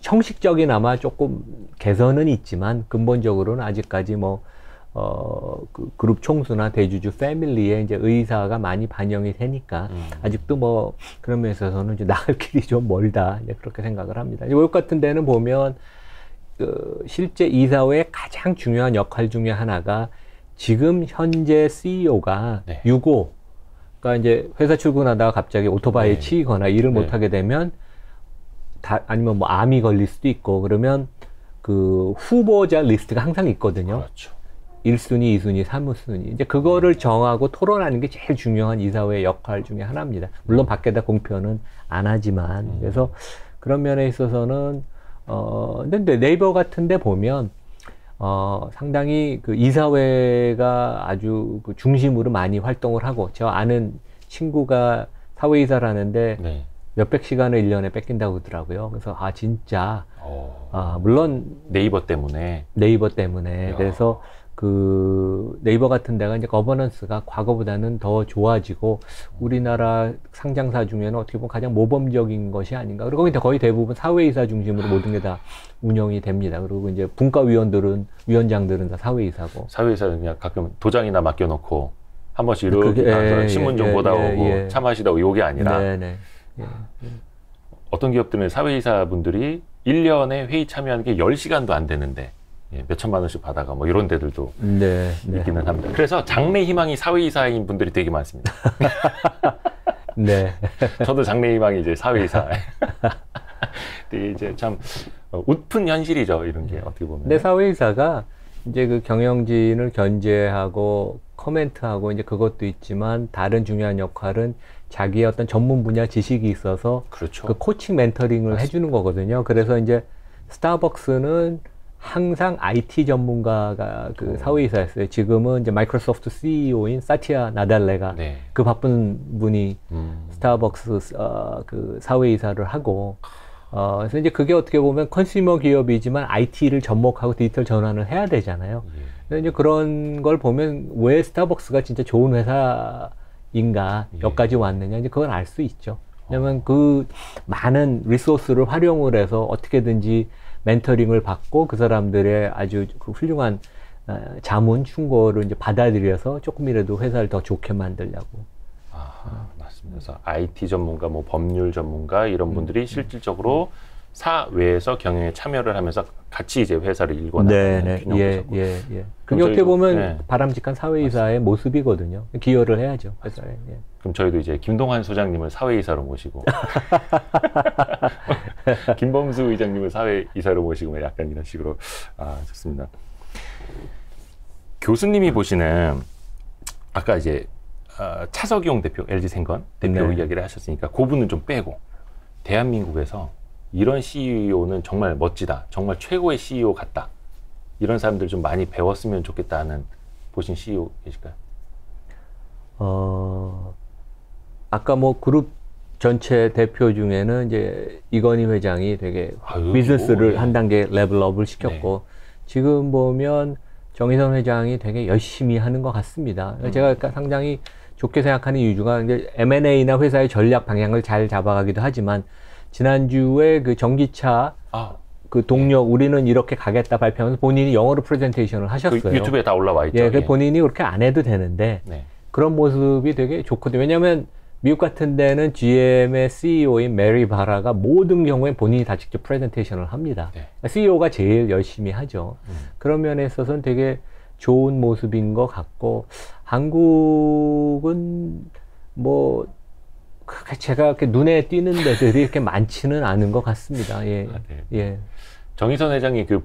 형식적인 아마 조금 개선은 있지만 근본적으로는 아직까지 그 그룹 총수나 대주주 패밀리에 이제 의사가 많이 반영이 되니까 아직도 그런 면에 있어서는 이제 나갈 길이 좀 멀다. 이제 그렇게 생각을 합니다. 외국 같은 데는 보면 실제 이사회의 가장 중요한 역할 중에 하나가 지금 현재 CEO가 유고, 그러니까 이제 회사 출근하다가 갑자기 오토바이에 치이거나 일을 못하게 되면 아니면 암이 걸릴 수도 있고 그러면 그 후보자 리스트가 항상 있거든요. 그렇죠. 1순위, 2순위, 3순위. 이제 그거를 정하고 토론하는 게 제일 중요한 이사회의 역할 중에 하나입니다. 물론 밖에다 공표는 안 하지만. 그래서 그런 면에 있어서는 근데 네이버 같은 데 보면 상당히 그 이사회가 아주 그 중심으로 많이 활동을 하고, 저 아는 친구가 사회이사라는데 몇백 시간을 1년에 뺏긴다고 그러더라고요. 그래서 진짜 물론 네이버 때문에 그래서 그 네이버 같은 데가 이제 거버넌스가 과거보다는 더 좋아지고 우리나라 상장사 중에는 어떻게 보면 가장 모범적인 것이 아닌가. 그리고 거의 대부분 사회이사 중심으로 모든 게 다 운영이 됩니다. 그리고 이제 위원장들은 다 사회이사고. 사회이사는 그냥 가끔 도장이나 맡겨놓고 한 번씩 이렇게 신문 좀 보다 오고 차 마시다 오고 이게 아니라 어떤 기업들은 사회이사분들이 1년에 회의 참여하는 게 10시간도 안 되는데 몇 천만 원씩 받아가 이런 데들도 있기는 합니다. 그래서 장래 희망이 사회이사인 분들이 되게 많습니다. 저도 장래 희망이 이제 사회이사. 되게 이제 참 웃픈 현실이죠, 이런 게 어떻게 보면. 근데 사회이사가 이제 그 경영진을 견제하고 코멘트하고 이제 그것도 있지만 다른 중요한 역할은 자기의 어떤 전문 분야 지식이 있어서 그 코칭 멘터링을 해주는 거거든요. 그래서 이제 스타벅스는 항상 IT 전문가가 그 사회이사였어요. 지금은 이제 마이크로소프트 CEO인 사티아 나달레가 그 바쁜 분이 스타벅스 그 사회이사를 하고 그래서 이제 그게 어떻게 보면 컨슈머 기업이지만 IT를 접목하고 디지털 전환을 해야 되잖아요. 그래서 이제 그런 걸 보면 왜 스타벅스가 진짜 좋은 회사인가 여기까지 왔느냐 이제 그건 알 수 있죠. 왜냐면 그 많은 리소스를 활용을 해서 어떻게든지 멘토링을 받고 그 사람들의 아주 그 훌륭한 자문, 충고를 이제 받아들여서 조금이라도 회사를 더 좋게 만들려고. 맞습니다. 그래서 IT 전문가, 법률 전문가 이런 분들이 실질적으로 사회에서 경영에 참여를 하면서 같이 이제 회사를 일궈나가는 균형을 잡고. 그게 어떻게 보면 바람직한 사회이사의 모습이거든요. 기여를 해야죠, 회사에. 그럼 저희도 이제 김동환 소장님을 사회이사로 모시고 김범수 의장님을 사회이사로 모시고 약간 이런 식으로. 좋습니다. 교수님이 보시는 아까 이제 차석용 대표, LG생건 대표 이야기를 하셨으니까 그 부분은 좀 빼고 대한민국에서 이런 CEO는 정말 멋지다, 정말 최고의 CEO 같다, 이런 사람들 좀 많이 배웠으면 좋겠다는 보신 CEO 계실까요? 아까 그룹 전체 대표 중에는 이제 이건희 회장이 되게 비즈니스를 한 단계 레벨업을 시켰고 지금 보면 정의선 회장이 되게 열심히 하는 것 같습니다. 제가 상당히 좋게 생각하는 이유가 이제 M&A나 회사의 전략 방향을 잘 잡아가기도 하지만 지난주에 그 전기차 그 동료 우리는 이렇게 가겠다 발표하면서 본인이 영어로 프레젠테이션을 하셨어요. 그 유튜브에 다 올라와 있죠. 본인이 그렇게 안 해도 되는데 그런 모습이 되게 좋거든요. 왜냐하면 미국 같은 데는 GM의 CEO인 메리 바라가 모든 경우에 본인이 다 직접 프레젠테이션을 합니다. 네. CEO가 제일 열심히 하죠. 그런 면에 있어서는 되게 좋은 모습인 것 같고, 한국은 뭐 제가 이렇게 눈에 띄는 데들이 이렇게 많지는 않은 것 같습니다. 예. 아, 네. 예. 정의선 회장이 그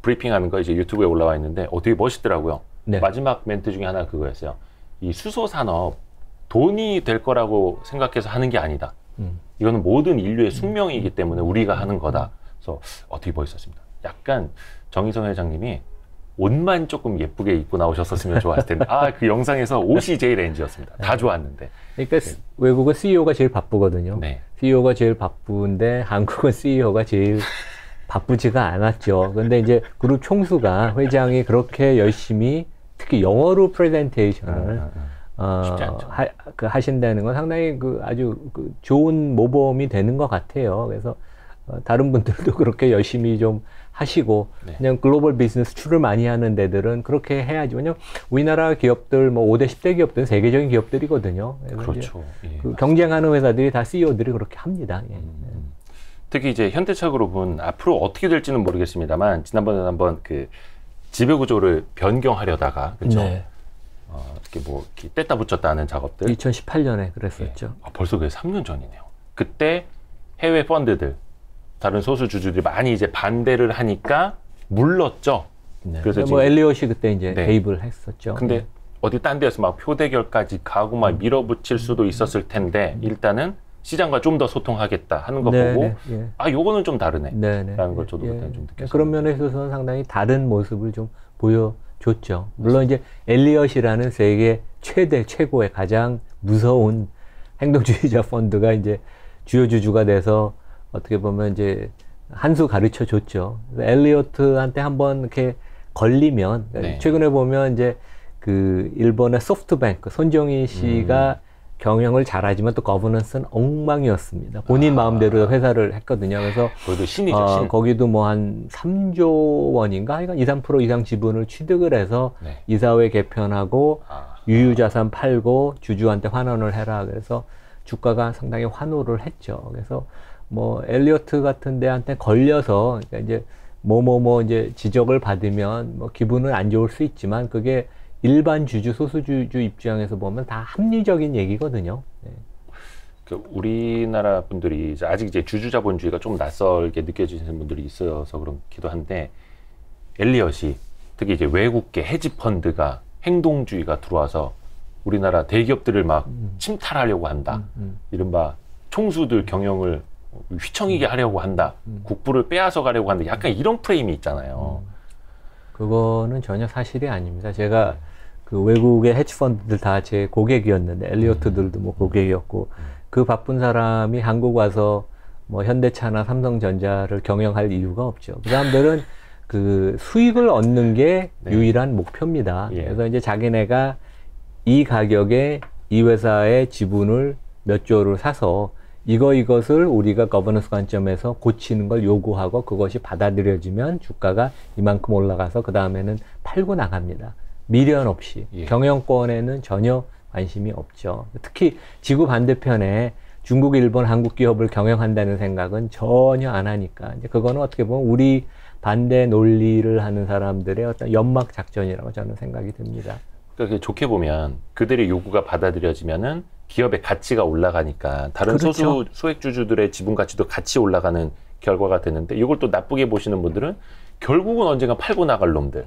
브리핑하는 거 이제 유튜브에 올라와 있는데 되게 멋있더라고요. 네. 마지막 멘트 중에 하나 그거였어요. 이 수소 산업 돈이 될 거라고 생각해서 하는 게 아니다. 이거는 모든 인류의 숙명이기 때문에 우리가 하는 거다. 그래서 되게 멋있었습니다. 약간 정의선 회장님이 옷만 조금 예쁘게 입고 나오셨었으면 좋았을 텐데 그 영상에서 옷이 제일 NG였습니다. 다 좋았는데. 그러니까 외국은 CEO가 제일 바쁘거든요. 네. CEO가 제일 바쁜데 한국은 CEO가 제일 바쁘지가 않았죠. 근데 이제 그룹 총수가 회장이 그렇게 열심히 특히 영어로 프레젠테이션을 하신다는 건 상당히 아주 좋은 모범이 되는 것 같아요. 그래서 다른 분들도 그렇게 열심히 좀 하시고, 네. 그냥 글로벌 비즈니스 출을 많이 하는 데들은 그렇게 해야지. 왜냐면 우리나라 기업들, 5대, 10대 기업들은 세계적인 기업들이거든요. 그렇죠. 예, 경쟁하는 회사들이 다 CEO들이 그렇게 합니다. 예. 특히 이제 현대차그룹은 앞으로 어떻게 될지는 모르겠습니다만, 지난번에 한번 지배구조를 변경하려다가, 그렇죠? 네. 이렇게 이렇게 뗐다 붙였다 하는 작업들. 2018년에 그랬었죠. 예. 벌써 그게 3년 전이네요. 그때 해외 펀드들, 다른 소수 주주들이 많이 이제 반대를 하니까 물렀죠. 네. 그래서 엘리엇이 그때 이제 개입을 했었죠. 근데 어디 딴 데서 막 표대결까지 가고 막 밀어붙일 수도 있었을 텐데 일단은 시장과 좀 더 소통하겠다 하는 거 보고 요거는 좀 다르네 라는 걸 저도 그때 좀 느꼈어요. 그런 면에 있어서는 상당히 다른 모습을 좀 보여줬죠. 물론 이제 엘리엇이라는 세계 최고의 가장 무서운 행동주의자 펀드가 이제 주요 주주가 돼서 어떻게 보면 이제 한 수 가르쳐 줬죠. 엘리어트한테 한번 이렇게 걸리면, 최근에 보면 이제 일본의 소프트뱅크, 손정희 씨가 경영을 잘하지만 또 거버넌스는 엉망이었습니다. 본인 마음대로 회사를 했거든요. 그래서 거기도 신이죠, 신. 거기도 뭐 한 3조 원인가? 하여간 2, 3% 이상 지분을 취득을 해서 이사회 개편하고 유유자산 팔고 주주한테 환원을 해라. 그래서 주가가 상당히 환호를 했죠. 그래서 엘리어트 같은 데한테 걸려서, 그러니까 이제, 이제 지적을 받으면, 기분은 안 좋을 수 있지만, 그게 일반 소수주주 입장에서 보면 다 합리적인 얘기거든요. 네. 우리나라 분들이 이제 아직 이제 주주자본주의가 좀 낯설게 느껴지는 분들이 있어서 그렇기도 한데, 엘리엇이 특히 이제 외국계 헤지펀드가 행동주의가 들어와서 우리나라 대기업들을 막 침탈하려고 한다. 이른바 총수들 경영을 휘청이게 하려고 한다. 국부를 빼앗아 가려고 한다. 약간 이런 프레임이 있잖아요. 그거는 전혀 사실이 아닙니다. 제가 외국의 헤지펀드들 다 제 고객이었는데, 엘리어트들도 고객이었고, 그 바쁜 사람이 한국 와서 현대차나 삼성전자를 경영할 이유가 없죠. 그 사람들은 수익을 얻는 게 유일한 목표입니다. 그래서 이제 자기네가 이 가격에 이 회사의 지분을 몇 조를 사서 이것을 우리가 거버넌스 관점에서 고치는 걸 요구하고 그것이 받아들여지면 주가가 이만큼 올라가서 그 다음에는 팔고 나갑니다. 미련 없이. 경영권에는 전혀 관심이 없죠. 특히 지구 반대편에 중국, 일본, 한국 기업을 경영한다는 생각은 전혀 안 하니까 이제 그거는 어떻게 보면 우리 반대 논리를 하는 사람들의 어떤 연막 작전이라고 저는 생각이 듭니다. 그러니까 좋게 보면 그들의 요구가 받아들여지면은 기업의 가치가 올라가니까 다른 그렇죠. 소액주주들의 지분 가치도 같이 올라가는 결과가 되는데, 이걸 또 나쁘게 보시는 분들은 결국은 언젠가 팔고 나갈 놈들,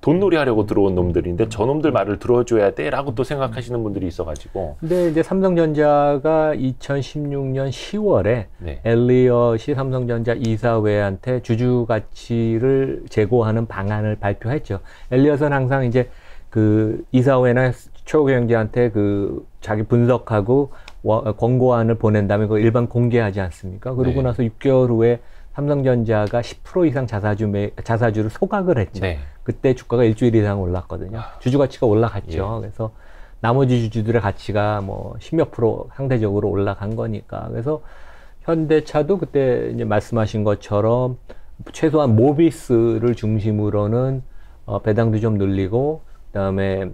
돈놀이 하려고 들어온 놈들인데 저놈들 말을 들어줘야 돼 라고 또 생각하시는 분들이 있어가지고. 근데 이제 삼성전자가 2016년 10월에 엘리엇이 삼성전자 이사회한테 주주 가치를 제고하는 방안을 발표했죠. 엘리엇은 항상 이제 이사회나 최고경영자한테 자기 분석하고 권고안을 보낸 다음에 그걸 일반 공개하지 않습니까? 그러고 나서 6개월 후에 삼성전자가 10% 이상 자사주를 소각을 했죠. 그때 주가가 일주일 이상 올랐거든요. 주주 가치가 올라갔죠. 그래서 나머지 주주들의 가치가 10몇 프로 상대적으로 올라간 거니까. 그래서 현대차도 그때 이제 말씀하신 것처럼 최소한 모비스를 중심으로는 배당도 좀 늘리고, 그다음에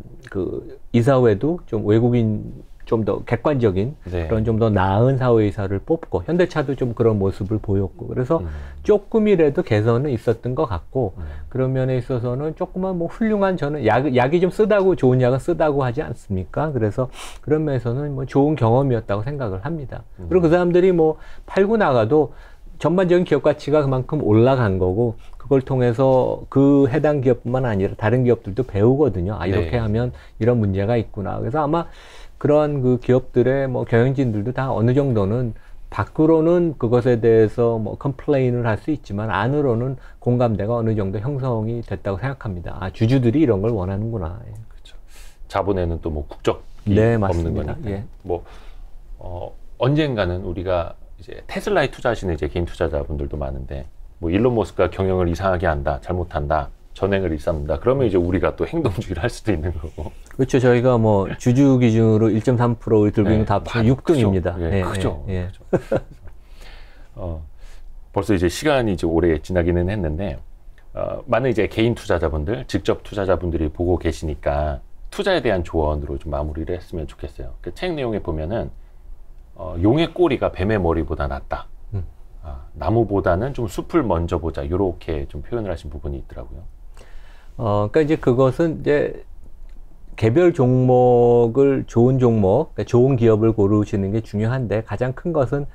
이사회도 좀 외국인 좀 더 객관적인 네. 그런 좀 더 나은 사후이사를 뽑고 현대차도 좀 그런 모습을 보였고 그래서 조금이라도 개선은 있었던 것 같고 그런 면에 있어서는 조금만 뭐 훌륭한 저는 약이 좀 쓰다고 좋은 약은 쓰다고 하지 않습니까? 그래서 그런 면에서는 뭐 좋은 경험이었다고 생각을 합니다. 그리고 그 사람들이 뭐 팔고 나가도 전반적인 기업 가치가 그만큼 올라간 거고 그걸 통해서 그 해당 기업뿐만 아니라 다른 기업들도 배우거든요. 아 이렇게 네. 하면 이런 문제가 있구나. 그래서 아마 그런 그 기업들의 뭐 경영진들도 다 어느 정도는 밖으로는 그것에 대해서 뭐 컴플레인을 할 수 있지만 안으로는 공감대가 어느 정도 형성이 됐다고 생각합니다. 아 주주들이 이런 걸 원하는구나. 예. 그렇죠. 자본에는 또 뭐 국적이 네, 없는 맞습니다. 거니까. 예. 뭐 언젠가는 우리가 이제 테슬라에 투자하시는 이제 개인 투자자분들도 많은데 뭐 일론 머스크가 경영을 이상하게 한다, 잘못한다, 전횡을 일삼는다. 그러면 이제 우리가 또 행동주의를 할 수도 있는 거고. 그렇죠. 저희가 뭐 주주 기준으로 1.3% 우리 들고 있는 다 합치면 6등입니다. 예, 크죠. 예. 벌써 이제 시간이 이제 오래 지나기는 했는데 많은 이제 개인 투자자분들, 직접 투자자분들이 보고 계시니까 투자에 대한 조언으로 좀 마무리를 했으면 좋겠어요. 그 책 내용에 보면은 용의 꼬리가 뱀의 머리보다 낫다. 나무보다는 좀 숲을 먼저 보자. 이렇게 좀 표현을 하신 부분이 있더라고요. 그러니까 이제 그것은 이제 개별 종목을 좋은 종목, 그러니까 좋은 기업을 고르시는 게 중요한데 가장 큰 것은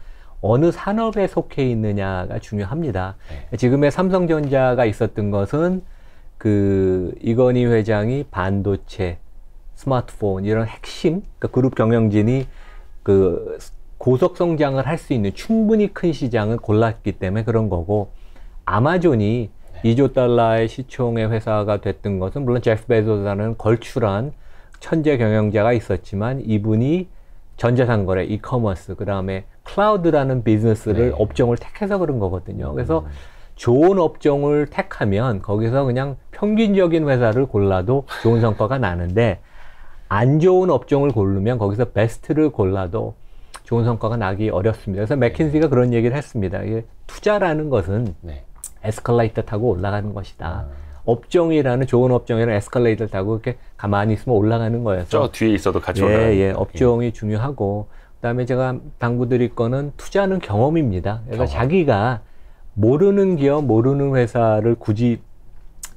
어느 산업에 속해 있느냐가 중요합니다. 네. 지금의 삼성전자가 있었던 것은 그 이건희 회장이 반도체, 스마트폰 이런 핵심, 그러니까 그룹 경영진이 그 고속 성장을 할 수 있는 충분히 큰 시장을 골랐기 때문에 그런 거고 아마존이 네. 2조 달러의 시총의 회사가 됐던 것은 물론 제프 베조스라는 걸출한 천재 경영자가 있었지만 이분이 전자상거래, 이커머스, 그 다음에 클라우드라는 비즈니스를 네. 업종을 택해서 그런 거거든요. 그래서 좋은 업종을 택하면 거기서 그냥 평균적인 회사를 골라도 좋은 성과가 나는데 안 좋은 업종을 고르면 거기서 베스트를 골라도 좋은 성과가 나기 어렵습니다. 그래서 맥킨지가 그런 얘기를 했습니다. 이게 투자라는 것은 네. 에스컬레이터 타고 올라가는 것이다. 업종이라는 좋은 업종이라는 에스컬레이터를 타고 이렇게 가만히 있으면 올라가는 거여서 저 뒤에 있어도 같이 올라가는 예, 업종이 중요하고 그다음에 제가 당부드릴 거는 투자는 경험입니다. 그래서 자기가 모르는 기업, 모르는 회사를 굳이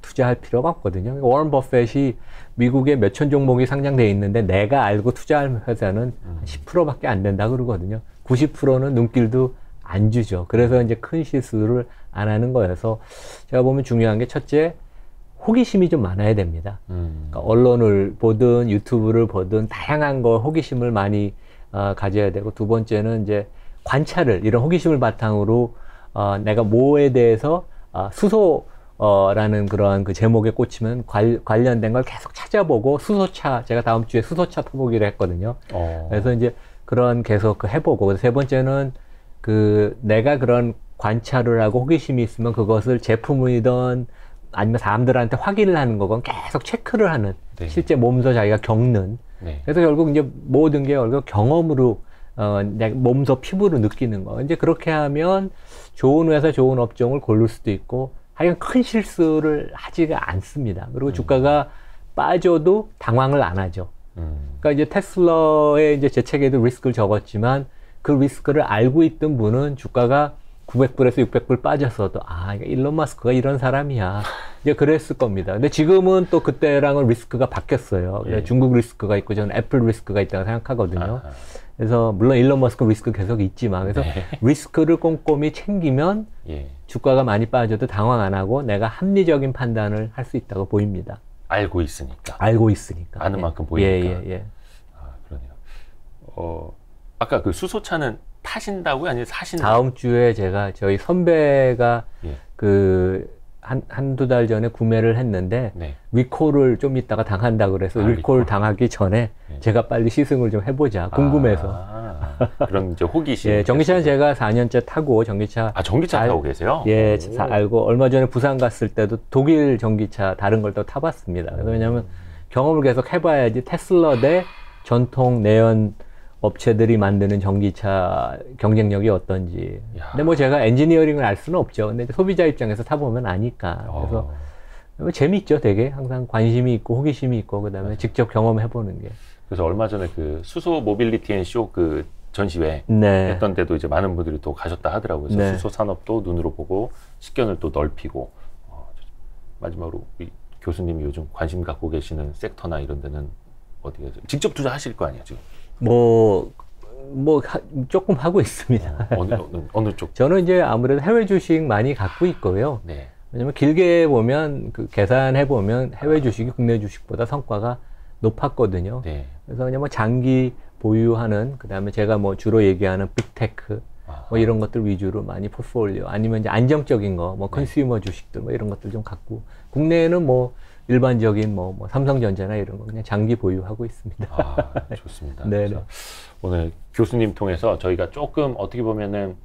투자할 필요가 없거든요. 워런 버핏이 미국에 몇천 종목이 상장되어 있는데 내가 알고 투자할 회사는 10%밖에 안 된다 그러거든요. 90%는 눈길도 안 주죠. 그래서 이제 큰 실수를 안 하는 거여서 제가 보면 중요한 게 첫째, 호기심이 좀 많아야 됩니다. 그러니까 언론을 보든 유튜브를 보든 다양한 거 호기심을 많이 가져야 되고 두 번째는 이제 관찰을 이런 호기심을 바탕으로 내가 뭐에 대해서 수소라는 그런 그 제목에 꽂히면 관련된 걸 계속 찾아보고 수소차 제가 다음 주에 수소차 타보기로 했거든요. 그래서 이제 그런 계속 해보고 세 번째는 그 내가 그런 관찰을 하고 호기심이 있으면 그것을 제품이든 아니면 사람들한테 확인을 하는 거건 계속 체크를 하는 네. 실제 몸소 자기가 겪는 네. 그래서 결국 이제 모든 게 결국 경험으로 내 몸소 피부로 느끼는 거 이제 그렇게 하면 좋은 회사 좋은 업종을 고를 수도 있고 하여간 큰 실수를 하지가 않습니다. 그리고 주가가 빠져도 당황을 안 하죠. 그러니까 이제 테슬라에 이제 제 책에도 리스크를 적었지만 그 리스크를 알고 있던 분은 주가가 900불에서 600불 빠졌어도 일론 머스크가 이런 사람이야 이제 그랬을 겁니다. 근데 지금은 또 그때랑은 리스크가 바뀌었어요. 예. 중국 리스크가 있고 저는 애플 리스크가 있다고 생각하거든요. 그래서 물론 일론 머스크 리스크 계속 있지만 그래서 네. 리스크를 꼼꼼히 챙기면 예. 주가가 많이 빠져도 당황 안 하고 내가 합리적인 판단을 할 수 있다고 보입니다. 알고 있으니까. 아는 만큼 보이니까. 예. 그러네요. 아까 그 수소차는 타신다고요? 아니면 사신다고요? 다음 주에 제가 저희 선배가 예. 한두 달 전에 구매를 했는데 네. 리콜을 좀 있다가 당한다 그래서 리콜 당하기 전에 네. 제가 빨리 시승을 좀 해보자 궁금해서 그런 이제 호기심. 예, 전기차는 제가 4년째 타고 전기차 타고 계세요? 예, 알고 얼마 전에 부산 갔을 때도 독일 전기차 다른 걸 또 타봤습니다. 그래서 왜냐하면 경험을 계속 해봐야지 테슬라 대 전통 내연 업체들이 만드는 전기차 경쟁력이 어떤지. 근데 뭐 제가 엔지니어링을 알 수는 없죠. 근데 소비자 입장에서 타보면 아니까. 그래서 재미있죠, 되게. 항상 관심이 있고 호기심이 있고 그다음에 직접 경험해보는 게. 그래서 얼마 전에 그 수소 모빌리티 앤 쇼 그 전시회 네. 했던 데도 이제 많은 분들이 또 가셨다 하더라고요. 그래서 네. 수소 산업도 눈으로 보고 식견을 또 넓히고 마지막으로 우리 교수님이 요즘 관심 갖고 계시는 섹터나 이런 데는 어디에 직접 투자하실 거 아니에요, 지금? 조금 하고 있습니다. 어느 쪽? 저는 이제 아무래도 해외 주식 많이 갖고 있고요. 네. 왜냐면 길게 보면 그 계산해 보면 해외 주식이 국내 주식보다 성과가 높았거든요. 네. 그래서 그냥 뭐 장기 보유하는 그다음에 제가 뭐 주로 얘기하는 빅테크 뭐 이런 것들 위주로 많이 포트폴리오 아니면 이제 안정적인 거 뭐 컨슈머 주식들 뭐 이런 것들 좀 갖고 국내에는 뭐 일반적인 뭐 삼성전자나 이런 거 그냥 장기 보유하고 있습니다. 좋습니다. 네. 오늘 교수님 통해서 저희가 조금 어떻게 보면은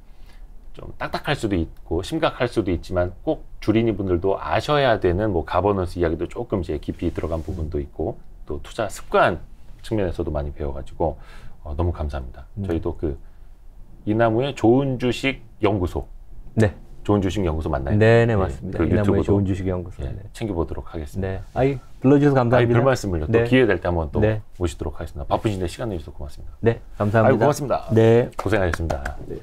좀 딱딱할 수도 있고 심각할 수도 있지만 꼭 주린이 분들도 아셔야 되는 뭐 가버넌스 이야기도 조금 이제 깊이 들어간 부분도 있고 또 투자 습관 측면에서도 많이 배워가지고 너무 감사합니다. 저희도 그 이나무의 좋은 주식 연구소. 네. 좋은 주식 연구소 맞나요? 네네, 맞습니다. 그 이나무의 좋은 주식 연구소. 네, 챙겨보도록 하겠습니다. 네. 불러주셔서 감사합니다. 별 말씀을요. 또 기회 될 때 한번 또 모시도록 하겠습니다. 바쁘신데 시간 내주셔서 고맙습니다. 네, 감사합니다. 고맙습니다. 네. 고생하셨습니다. 네.